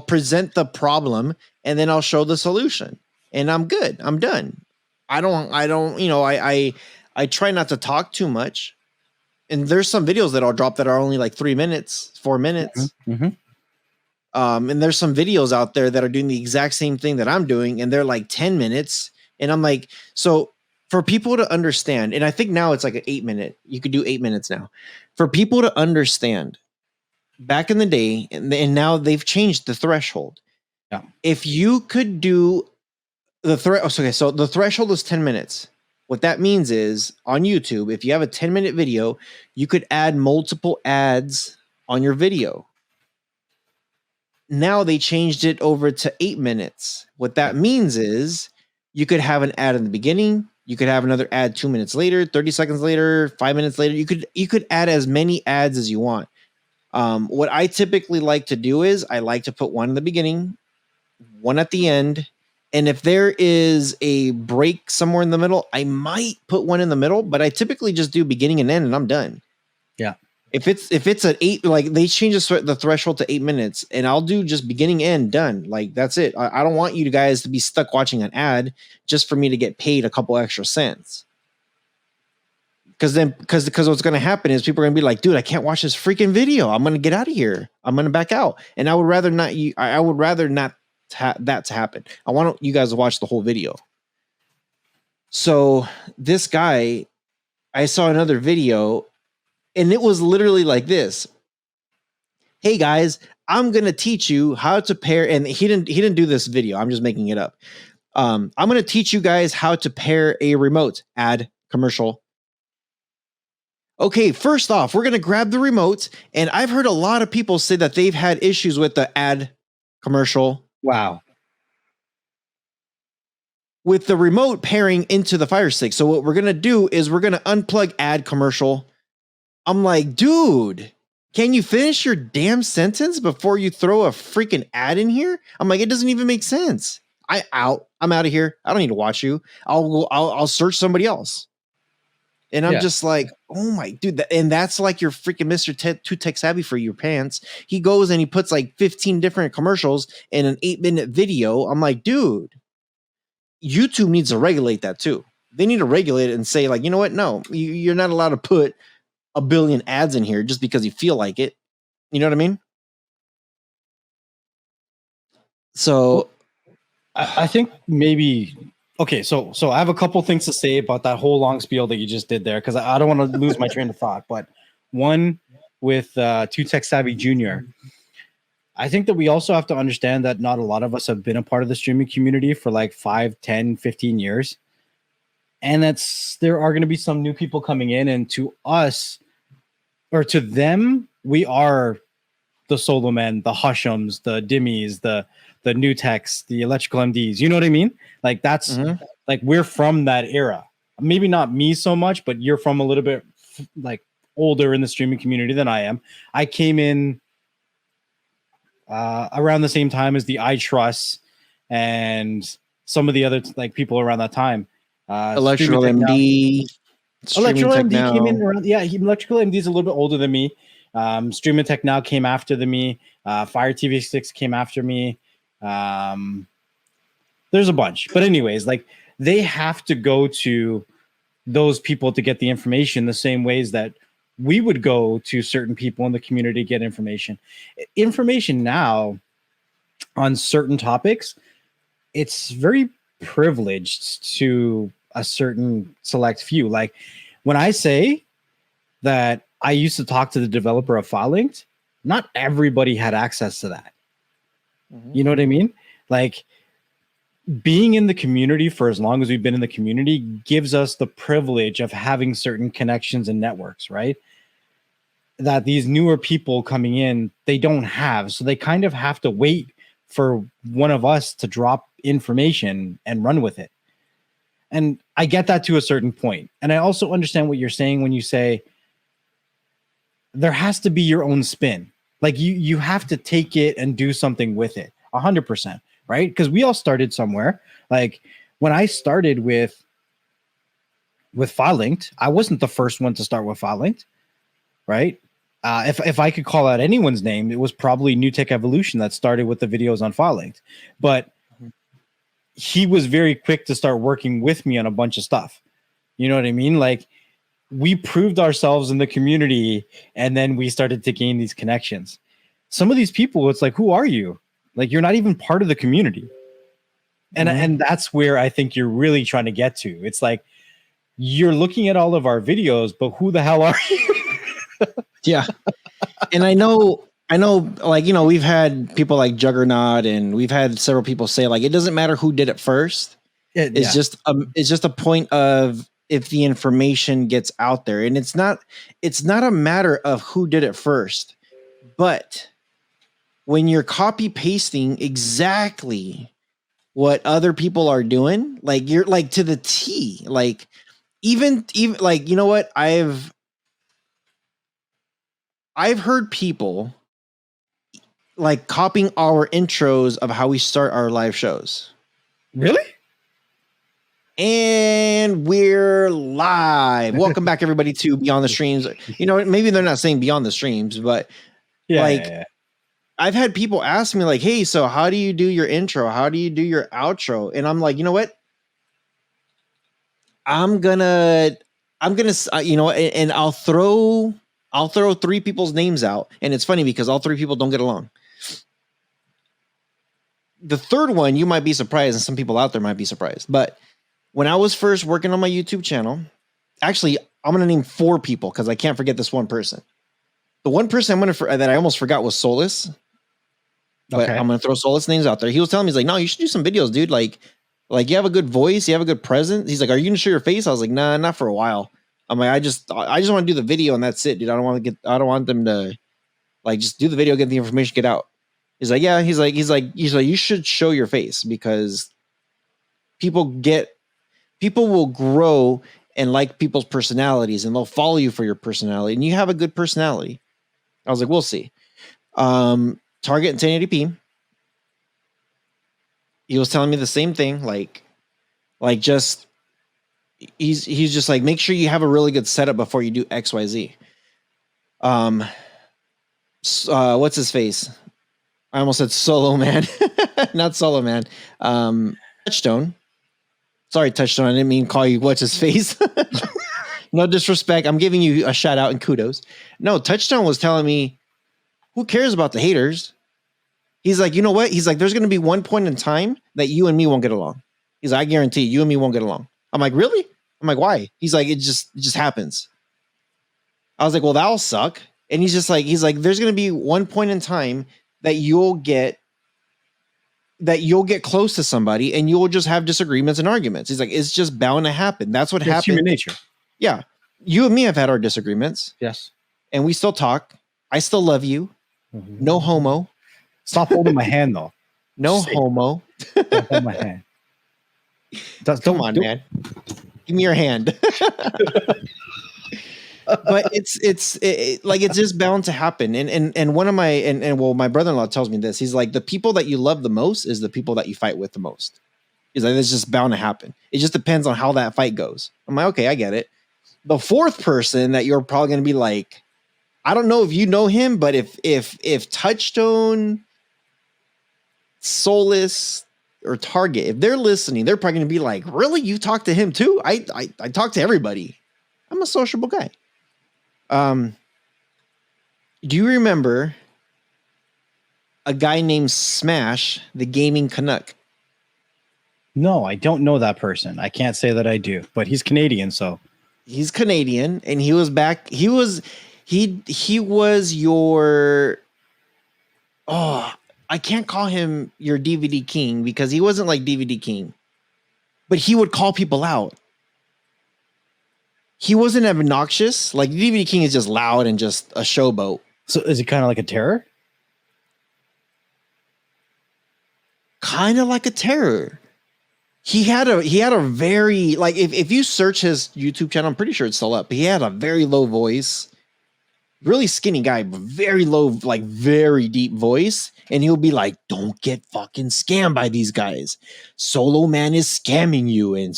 present the problem and then I'll show the solution and I'm good. I'm done. I don't, you know, I try not to talk too much. And there's some videos that I'll drop that are only like 3 minutes, 4 minutes. And there's some videos out there that are doing the exact same thing that I'm doing, and they're like 10 minutes. And I'm like, so for people to understand, and I think now it's like an 8-minute, you could do 8 minutes now. For people to understand, back in the day, and now they've changed the threshold. Yeah. If you could do the so the threshold is 10 minutes. What that means is on YouTube, if you have a 10-minute video, you could add multiple ads on your video. Now they changed it over to 8 minutes. What that means is you could have an ad in the beginning, you could have another ad 2 minutes later, 30 seconds later, 5 minutes later. You could add as many ads as you want. What I typically like to do is I like to put one in the beginning, one at the end. And if there is a break somewhere in the middle, I might put one in the middle, but I typically just do beginning and end and I'm done. Yeah. If it's at 8, like they change the threshold to 8 minutes, and I'll do just beginning end done. Like that's it. I don't want you guys to be stuck watching an ad just for me to get paid a couple extra cents. Because what's going to happen is people are going to be like, dude, I can't watch this freaking video. I'm going to get out of here. I'm going to back out. And I would rather not. I would rather not that to happen. I want you guys to watch the whole video. So this guy, I saw another video, and it was literally like this. Hey guys, I'm going to teach you how to pair. And he didn't do this video. I'm just making it up. I'm going to teach you guys how to pair a remote ad commercial. Okay, first off, we're going to grab the remote. And I've heard a lot of people say that they've had issues with the ad commercial. Wow. With the remote pairing into the Fire Stick. So what we're going to do is we're going to unplug ad commercial. I'm like, dude, can you finish your damn sentence before you throw a freaking ad in here? I'm like, it doesn't even make sense. I'm out of here. I don't need to watch you. I'll search somebody else. And I'm just like, oh my dude. And that's like your freaking Mr. Too Tech Savvy for your pants. He goes and he puts like 15 different commercials in an 8-minute video. I'm like, dude, YouTube needs to regulate that too. They need to regulate it and say like, you know what? No, you're not allowed to put a billion ads in here just because you feel like it. You know what I mean? So I think maybe, okay. So I have a couple things to say about that whole long spiel that you just did there. Cause I don't want to lose my train of thought, but one with Too Tech Savvy Jr. I think that we also have to understand that not a lot of us have been a part of the streaming community for like 5, 10, 15 years. And there are going to be some new people coming in, and to us or to them, we are the solo men, the Hushums, the Dimmies, the new techs, the electrical MDs. You know what I mean? Like that's like, we're from that era. Maybe not me so much, but you're from a little bit like older in the streaming community than I am. I came in around the same time as the I Trust and some of the other like people around that time. Electrical MD. Electrical MD came in around. Yeah, Electrical MD is a little bit older than me. Streaming Tech Now came after me. Fire TV Sticks came after me. There's a bunch, but anyways, like they have to go to those people to get the information the same ways that we would go to certain people in the community to get information. Information now on certain topics, it's very privileged to a certain select few. Like when I say that I used to talk to the developer of FileLinked, not everybody had access to that. You know what I mean? Like being in the community for as long as we've been in the community gives us the privilege of having certain connections and networks, right? That these newer people coming in, they don't have. So they kind of have to wait for one of us to drop information and run with it. And I get that to a certain point. And I also understand what you're saying when you say there has to be your own spin. Like you have to take it and do something with it 100%, right? Because we all started somewhere. Like when I started with FileLinked, I wasn't the first one to start with FileLinked, right? If I could call out anyone's name, it was probably New Tech Evolution that started with the videos on FileLinked. But he was very quick to start working with me on a bunch of stuff. You know what I mean? Like we proved ourselves in the community and then we started to gain these connections. some of these people, it's like, who are you? Like, you're not even part of the community. And that's where I think you're really trying to get to. It's like, you're looking at all of our videos, but who the hell are you? Yeah. And I know, like, you know, we've had people like Juggernaut, and we've had several people say, like, it doesn't matter who did it first. It's just a point of if the information gets out there, and it's not a matter of who did it first, but when you're copy pasting exactly what other people are doing, like, you're like to the T, like even like, you know what, I've heard people like copying our intros of how we start our live shows. Really? And we're live. Welcome back, everybody, to Beyond the Streams. You know, maybe they're not saying Beyond the Streams, but I've had people ask me, like, hey, so how do you do your intro? How do you do your outro? And I'm like, you know what? I'm gonna, you know, and I'll throw 3 people's names out. And it's funny because all 3 people don't get along. The third one, you might be surprised, and some people out there might be surprised. But when I was first working on my YouTube channel, actually, I'm gonna name 4 people because I can't forget this one person. The one person that I almost forgot was Solus. But I'm gonna throw Solus names out there. He was telling me, he's like, no, you should do some videos, dude. Like you have a good voice, you have a good presence. He's like, are you gonna show your face? I was like, nah, not for a while. I'm like, I just want to do the video and that's it, dude. I don't want them to like just do the video, get the information, get out. He's like, yeah. He's like, you should show your face because people will grow and like people's personalities, and they'll follow you for your personality, and you have a good personality. I was like, we'll see. Target in 1080p. He was telling me the same thing. Like just he's just like, make sure you have a really good setup before you do XYZ. What's his face? I almost said Solo Man, not Solo Man. Touchstone. Sorry, Touchstone. I didn't mean call you what's his face. No disrespect. I'm giving you a shout out and kudos. No, Touchstone was telling me, who cares about the haters? He's like, you know what? He's like, there's going to be one point in time that you and me won't get along. He's like, I guarantee you and me won't get along. I'm like, really? I'm like, why? He's like, it just happens. I was like, well, that'll suck. And he's like, there's going to be one point in time that you'll get close to somebody and you'll just have disagreements and arguments. He's like, it's just bound to happen. That's what happens. Human nature. Yeah. You and me have had our disagreements. Yes. And we still talk. I still love you. Mm-hmm. No homo. Stop holding my hand, though. No homo. Don't hold my hand. Come on, man. Give me your hand. But it's just bound to happen. And one of my my brother-in-law tells me this. He's like, the people that you love the most is the people that you fight with the most. He's like, it's just bound to happen. It just depends on how that fight goes. I'm like, okay, I get it. The fourth person that you're probably going to be like, I don't know if you know him, but if Touchstone, Solus, or Target, if they're listening, they're probably going to be like, really? You talk to him too? I talk to everybody. I'm a sociable guy. Do you remember a guy named Smash, the gaming Canuck? No, I don't know that person. I can't say that I do, but he's Canadian, so. He's Canadian, and he was back. He was your, I can't call him your DVD king because he wasn't like DVD king, but he would call people out. He wasn't obnoxious. Like DVD king is just loud and just a showboat. So is he kind of like a terror? Kind of like a terror. He had a very, like, if you search his YouTube channel, I'm pretty sure it's still up. He had a very low voice, really skinny guy, but very low, like very deep voice. And he'll be like, don't get fucking scammed by these guys. Solo Man is scamming you. And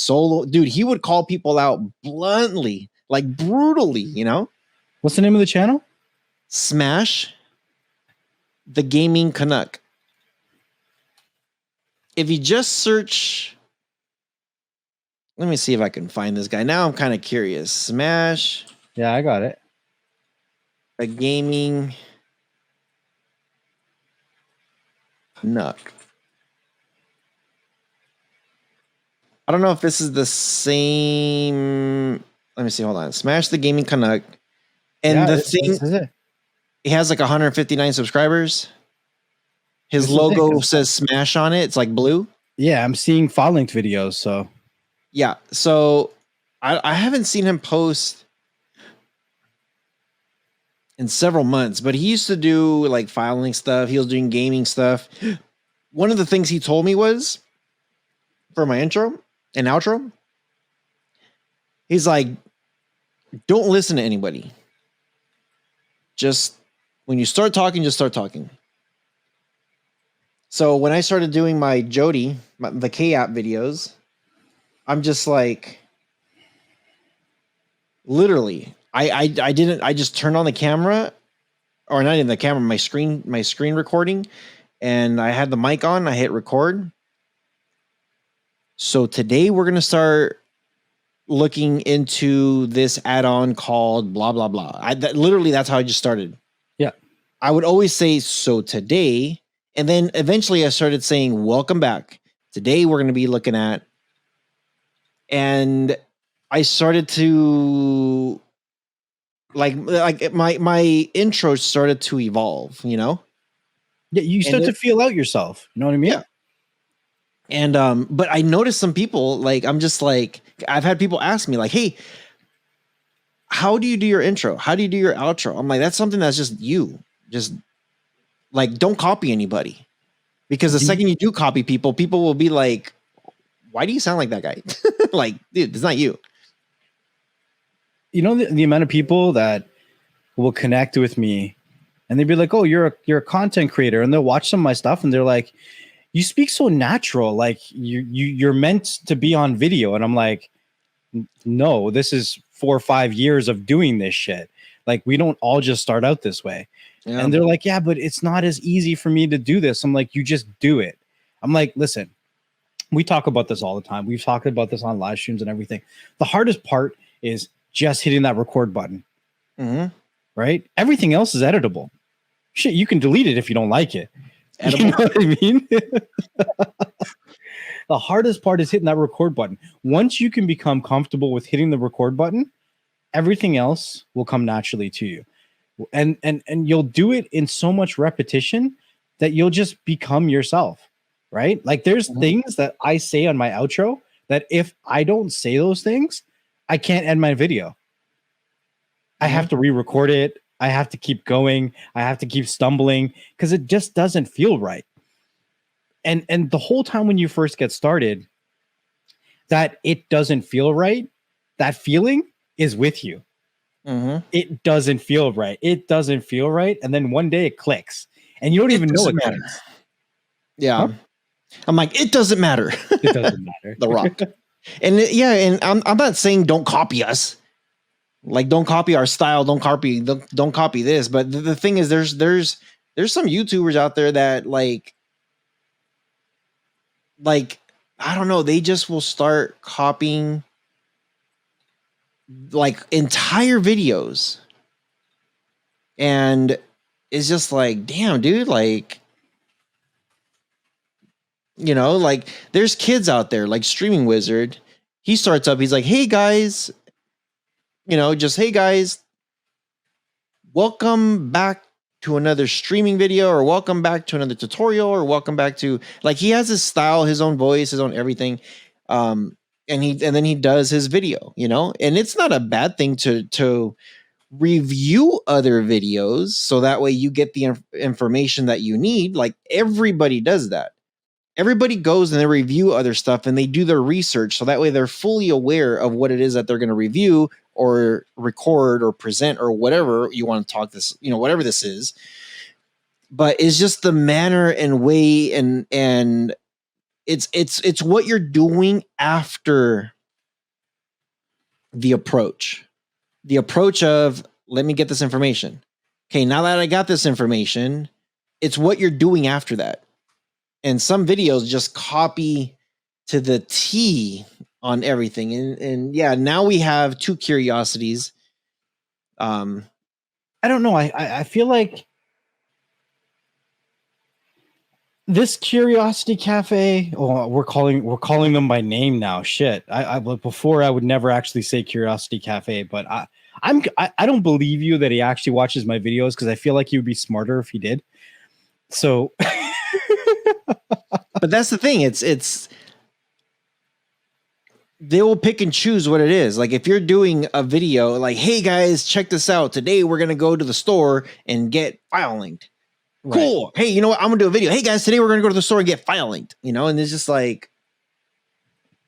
dude, he would call people out bluntly, like brutally, you know? What's the name of the channel? Smash the Gaming Canuck. If you just search, let me see if I can find this guy. Now I'm kind of curious. Smash. Yeah, I got it. A gaming Canuck. I don't know if this is the same. Let me see. Hold on. Smash the Gaming Canuck. And Yeah, the this thing, is it. he has like 159 subscribers. His This is the thing, logo 'cause- says Smash on it. It's like blue. Yeah, I'm seeing file linked videos. So Yeah. So I haven't seen him post in several months, but he used to do like filing stuff. He was doing gaming stuff. One of the things he told me was for my intro and outro, he's like, don't listen to anybody. Just when you start talking, just start talking. So when I started doing my Jody, the K-app videos, I'm just like, literally, I didn't, I just turned on the camera, or not even the camera, my screen recording, and I had the mic on, I hit record. So today we're going to start looking into this add-on called blah, blah, blah. Literally, that's how I just started. Yeah. I would always say, so today, and then eventually I started saying, welcome back. Today we're going to be looking at, and I started to like my intro started to evolve, you know? yeah, you start to feel out yourself. You know what I mean? Yeah. And but I noticed some people, like, I'm just like, I've had people ask me like, hey, how do you do your intro? How do you do your outro? I'm like, that's something that's just you. Just like, don't copy anybody. Because the second you do copy people, people will be like, why do you sound like that guy? Like, dude, it's not you. You know the amount of people that will connect with me and they'd be like, oh, you're a content creator, and they'll watch some of my stuff and they're like, you speak so natural, like you're meant to be on video. And I'm like, no, this is 4 or 5 years of doing this shit. Like, we don't all just start out this way. Yeah. And they're like, yeah, but it's not as easy for me to do this. I'm like, you just do it. I'm like, listen, we talk about this all the time. We've talked about this on live streams and everything. The hardest part is just hitting that record button, right? Everything else is editable. Shit, you can delete it if you don't like it. You know what I mean? The hardest part is hitting that record button. Once you can become comfortable with hitting the record button, everything else will come naturally to you. And you'll do it in so much repetition that you'll just become yourself, right? Like, there's things that I say on my outro that if I don't say those things, I can't end my video. I have to re-record it. I have to keep going. I have to keep stumbling because it just doesn't feel right. And the whole time when you first get started, that it doesn't feel right, that feeling is with you. It doesn't feel right. It doesn't feel right. And then one day it clicks and you don't even know it matter. clicks. Yeah. Huh? I'm like, it doesn't matter. It doesn't matter. The Rock. And and I'm not saying don't copy us. Like, don't copy our style. Don't copy this. But the thing is, there's some YouTubers out there that like I don't know, they just will start copying like entire videos, and it's just like, damn, dude, like, you know, like, there's kids out there like Streaming Wizard. He starts up, he's like, hey guys, you know, just, hey guys, welcome back to another streaming video, or welcome back to another tutorial, or welcome back to, like, he has his style, his own voice, his own everything. And then he does his video, you know, and it's not a bad thing to review other videos so that way you get the information that you need. Like, everybody does that. Everybody goes and they review other stuff and they do their research so that way they're fully aware of what it is that they're going to review or record or present or whatever you want to talk this, you know, whatever this is. But it's just the manner and way, and it's what you're doing after the approach of, let me get this information. Okay, now that I got this information, it's what you're doing after that. And some videos just copy to the T on everything. And yeah, now we have two curiosities. I don't know. I feel like This Curiosity Cafe, oh, we're calling them by name now. Shit. Before I would never actually say Curiosity Cafe, but I don't believe you that he actually watches my videos because I feel like he would be smarter if he did. So But that's the thing. It's they will pick and choose what it is. Like if you're doing a video like, hey guys, check this out. Today we're gonna go to the store and get file linked. Cool. Hey, you know what? I'm gonna do a video. Hey guys, today we're gonna go to the store and get file linked. You know, and it's just like,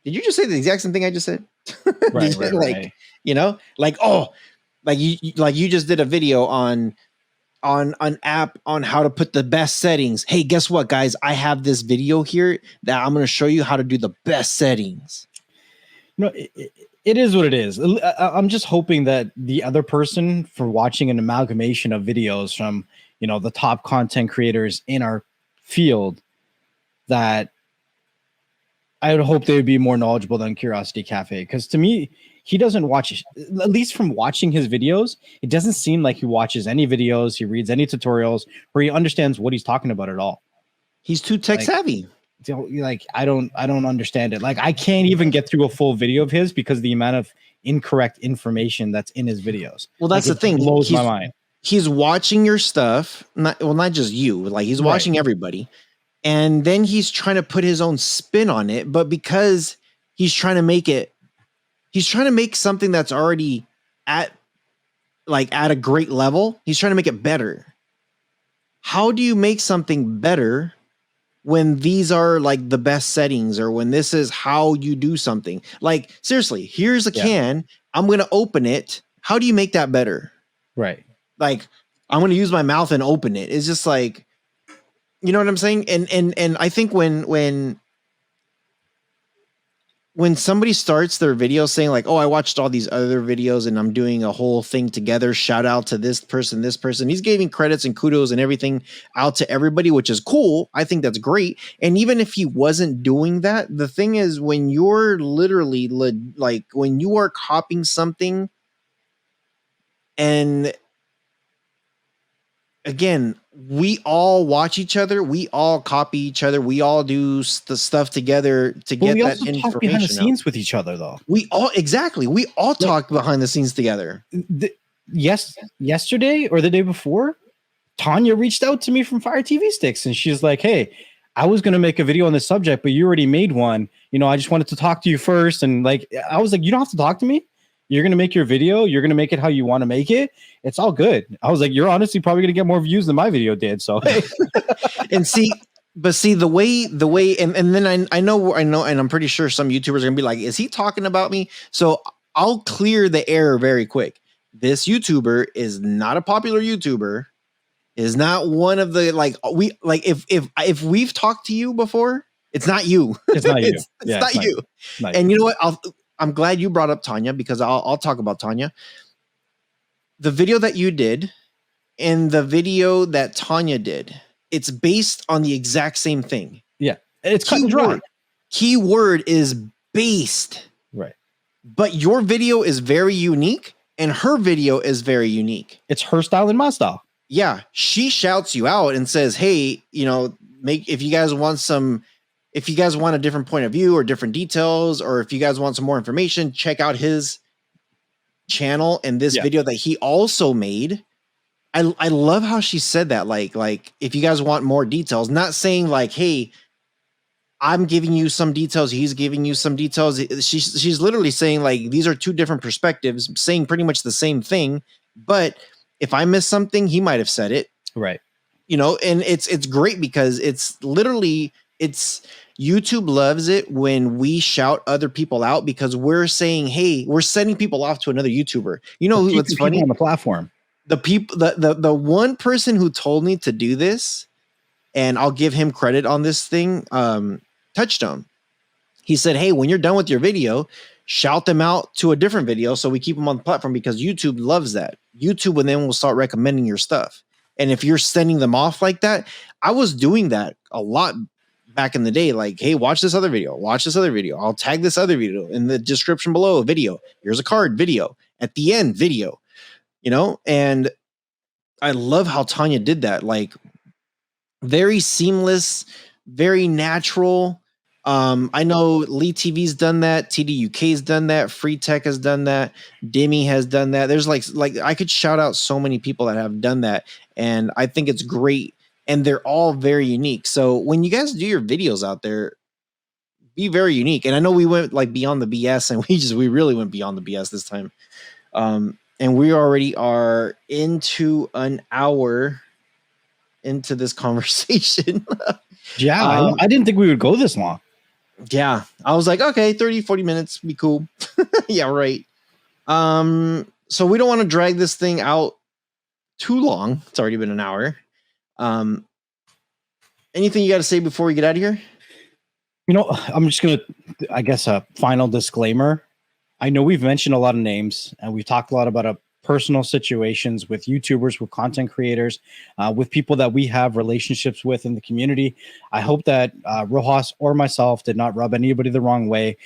did you just say the exact same thing I just said? Right. You know, like you just did a video on an app on how to put the best settings. Hey, guess what, guys? I have this video here that I'm gonna show you how to do the best settings. No, it is what it is. I'm just hoping that the other person, for watching an amalgamation of videos from, you know, the top content creators in our field, that I would hope they would be more knowledgeable than Curiosity Cafe. Because to me, he doesn't watch, at least from watching his videos, it doesn't seem like he watches any videos, he reads any tutorials, or he understands what he's talking about at all. He's too tech savvy. Like I don't understand it. Like I can't even get through a full video of his because the amount of incorrect information that's in his videos. Well, that's like, the thing. Blows my mind. He's watching your stuff, not just you. Like he's watching everybody, and then he's trying to put his own spin on it. But because he's trying to make something that's already at a great level. He's trying to make it better. How do you make something better when these are like the best settings, or when this is how you do something? Like seriously, here's a can. I'm going to open it. How do you make that better? Right. Like I'm going to use my mouth and open it. It's just like, you know what I'm saying? And I think when somebody starts their video saying like, oh, I watched all these other videos and I'm doing a whole thing together, shout out to this person, he's giving credits and kudos and everything out to everybody, which is cool. I think that's great. And even if he wasn't doing that, the thing is, when you're literally like, when you are copying something, and again, we all watch each other, we all copy each other, we all do the stuff together to get that information. Talk behind the scenes with each other, though. We all talk behind the scenes together. Yesterday or the day before, Tanya reached out to me from Firesticks, and she's like, "Hey, I was going to make a video on this subject, but you already made one. You know, I just wanted to talk to you first." And like, I was like, "You don't have to talk to me. You're going to make your video. You're going to make it how you want to make it. It's all good." I was like, "You're honestly probably going to get more views than my video did." So, and see the way, and then I know, and I'm pretty sure some YouTubers are going to be like, "Is he talking about me?" So I'll clear the air very quick. This YouTuber is not a popular YouTuber. Is not one of the if we've talked to you before, it's not you. It's not you. It's not you. And you know what? I'm glad you brought up Tanya, because I'll talk about Tanya. The video that you did and the video that Tanya did, it's based on the exact same thing. Yeah. It's cut and dry. Keyword is based. Right. But your video is very unique and her video is very unique. It's her style and my style. Yeah. She shouts you out and says, hey, you know, if you guys want a different point of view or different details, or if you guys want some more information, check out his channel and this video that he also made. I love how she said that. Like if you guys want more details, not saying like, hey, I'm giving you some details, he's giving you some details. She's literally saying like, these are two different perspectives, saying pretty much the same thing. But if I miss something, he might have said it. Right. You know, and it's great because it's literally, YouTube loves it when we shout other people out, because we're saying, hey, we're sending people off to another YouTuber. You know what's funny on the platform? The one person who told me to do this, and I'll give him credit on this thing, Touchstone. He said, hey, when you're done with your video, shout them out to a different video so we keep them on the platform, because YouTube loves that. YouTube and then will start recommending your stuff. And if you're sending them off like that, I was doing that a lot back in the day. Like, hey, watch this other video. I'll tag this other video in the description below. Video. Here's a card. Video. At the end, video. You know, and I love how Tanya did that. Like, very seamless, very natural. I know Lee TV's done that, TDUK's done that, Free Tech has done that, Demi has done that. There's like I could shout out so many people that have done that, and I think it's great. And they're all very unique. So when you guys do your videos out there, be very unique. And I know we went like beyond the BS, and we really went beyond the BS this time. And we already are into an hour into this conversation. Yeah, Um, I didn't think we would go this long. Yeah, I was like, okay, 30, 40 minutes, be cool. Yeah, right. So we don't want to drag this thing out too long. It's already been an hour. Anything you got to say before we get out of here? You know, I'm just going to, I guess, a final disclaimer. I know we've mentioned a lot of names and we've talked a lot about personal situations with YouTubers, with content creators, with people that we have relationships with in the community. I hope that Rohas or myself did not rub anybody the wrong way.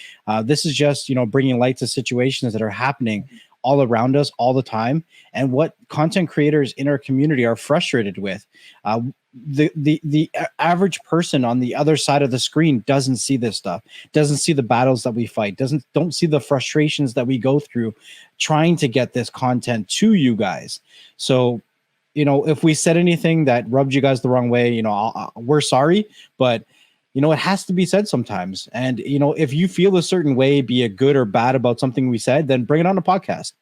This is just, you know, bringing light to situations that are happening all around us all the time, and what content creators in our community are frustrated with. The average person on the other side of the screen doesn't see this stuff, doesn't see the battles that we fight, don't see the frustrations that we go through trying to get this content to you guys. So, you know, if we said anything that rubbed you guys the wrong way, you know, we're sorry, but you know, it has to be said sometimes. And, you know, if you feel a certain way, be it good or bad about something we said, then bring it on a podcast.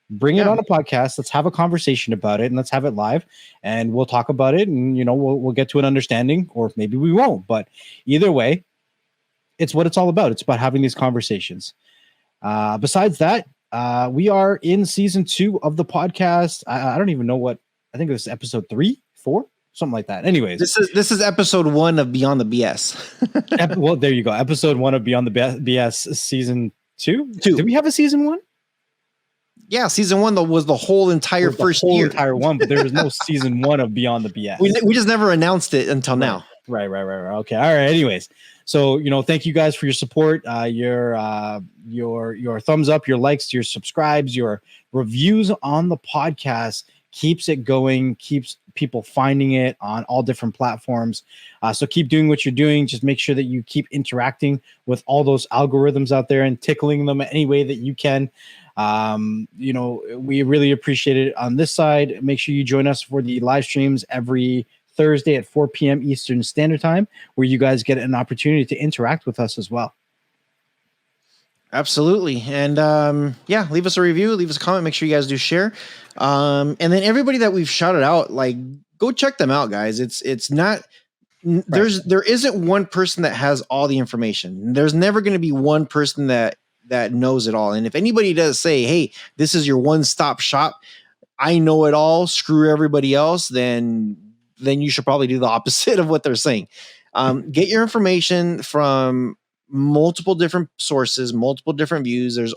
Bring it on a podcast. Let's have a conversation about it and let's have it live and we'll talk about it. And, you know, we'll get to an understanding, or maybe we won't. But either way, it's what it's all about. It's about having these conversations. Besides that, we are in season 2 of the podcast. I don't even know what, I think it was episode 3, 4. Something like that. Anyways, this is episode 1 of Beyond the BS. Well, there you go. Episode 1 of Beyond the BS, season 2. Did we have a season 1? Yeah, season 1 was the whole entire first year. Entire one, but there was no season 1 of Beyond the BS. We just never announced it until now. Right. Okay. All right. Anyways, so, you know, thank you guys for your support, your thumbs up, your likes, your subscribes, your reviews on the podcast keeps it going, keeps people finding it on all different platforms. So keep doing what you're doing. Just make sure that you keep interacting with all those algorithms out there and tickling them any way that you can. You know, we really appreciate it on this side. Make sure you join us for the live streams every Thursday at 4 p.m. Eastern Standard Time, where you guys get an opportunity to interact with us as well. Absolutely. And yeah, leave us a review, leave us a comment, make sure you guys do share. And then everybody that we've shouted out, like, go check them out, guys. It's not there isn't one person that has all the information. There's never going to be one person that knows it all. And if anybody does say, hey, this is your one-stop shop, I know it all, screw everybody else, then you should probably do the opposite of what they're saying. Get your information from multiple different sources, multiple different views. There's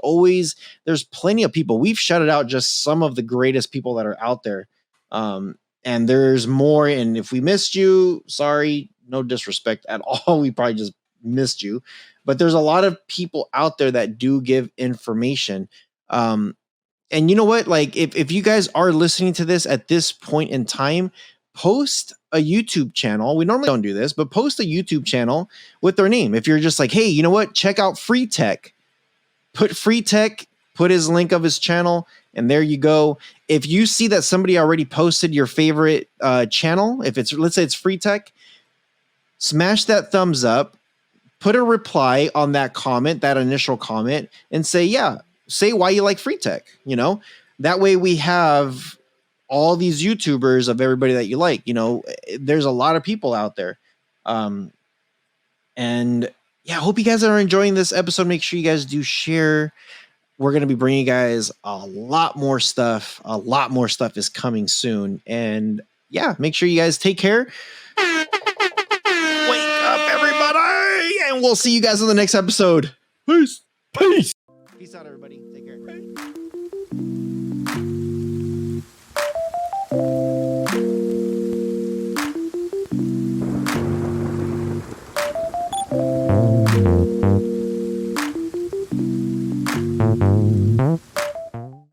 plenty of people. We've shouted out just some of the greatest people that are out there. And there's more. And if we missed you, sorry, no disrespect at all. We probably just missed you. But there's a lot of people out there that do give information. And you know what? Like, if you guys are listening to this at this point in time, post a YouTube channel. We normally don't do this, but post a YouTube channel with their name. If you're just like, hey, you know what? Check out Free Tech. Put Free Tech, put his link of his channel, and there you go. If you see that somebody already posted your favorite channel, if it's, let's say it's Free Tech, smash that thumbs up, put a reply on that comment, that initial comment, and say, yeah, say why you like Free Tech. You know, that way we have all these YouTubers of everybody that you like. You know, there's a lot of people out there. And yeah, I hope you guys are enjoying this episode. Make sure you guys do share. We're going to be bringing you guys a lot more stuff. A lot more stuff is coming soon. And yeah, make sure you guys take care. Wake up, everybody. And we'll see you guys in the next episode. Peace.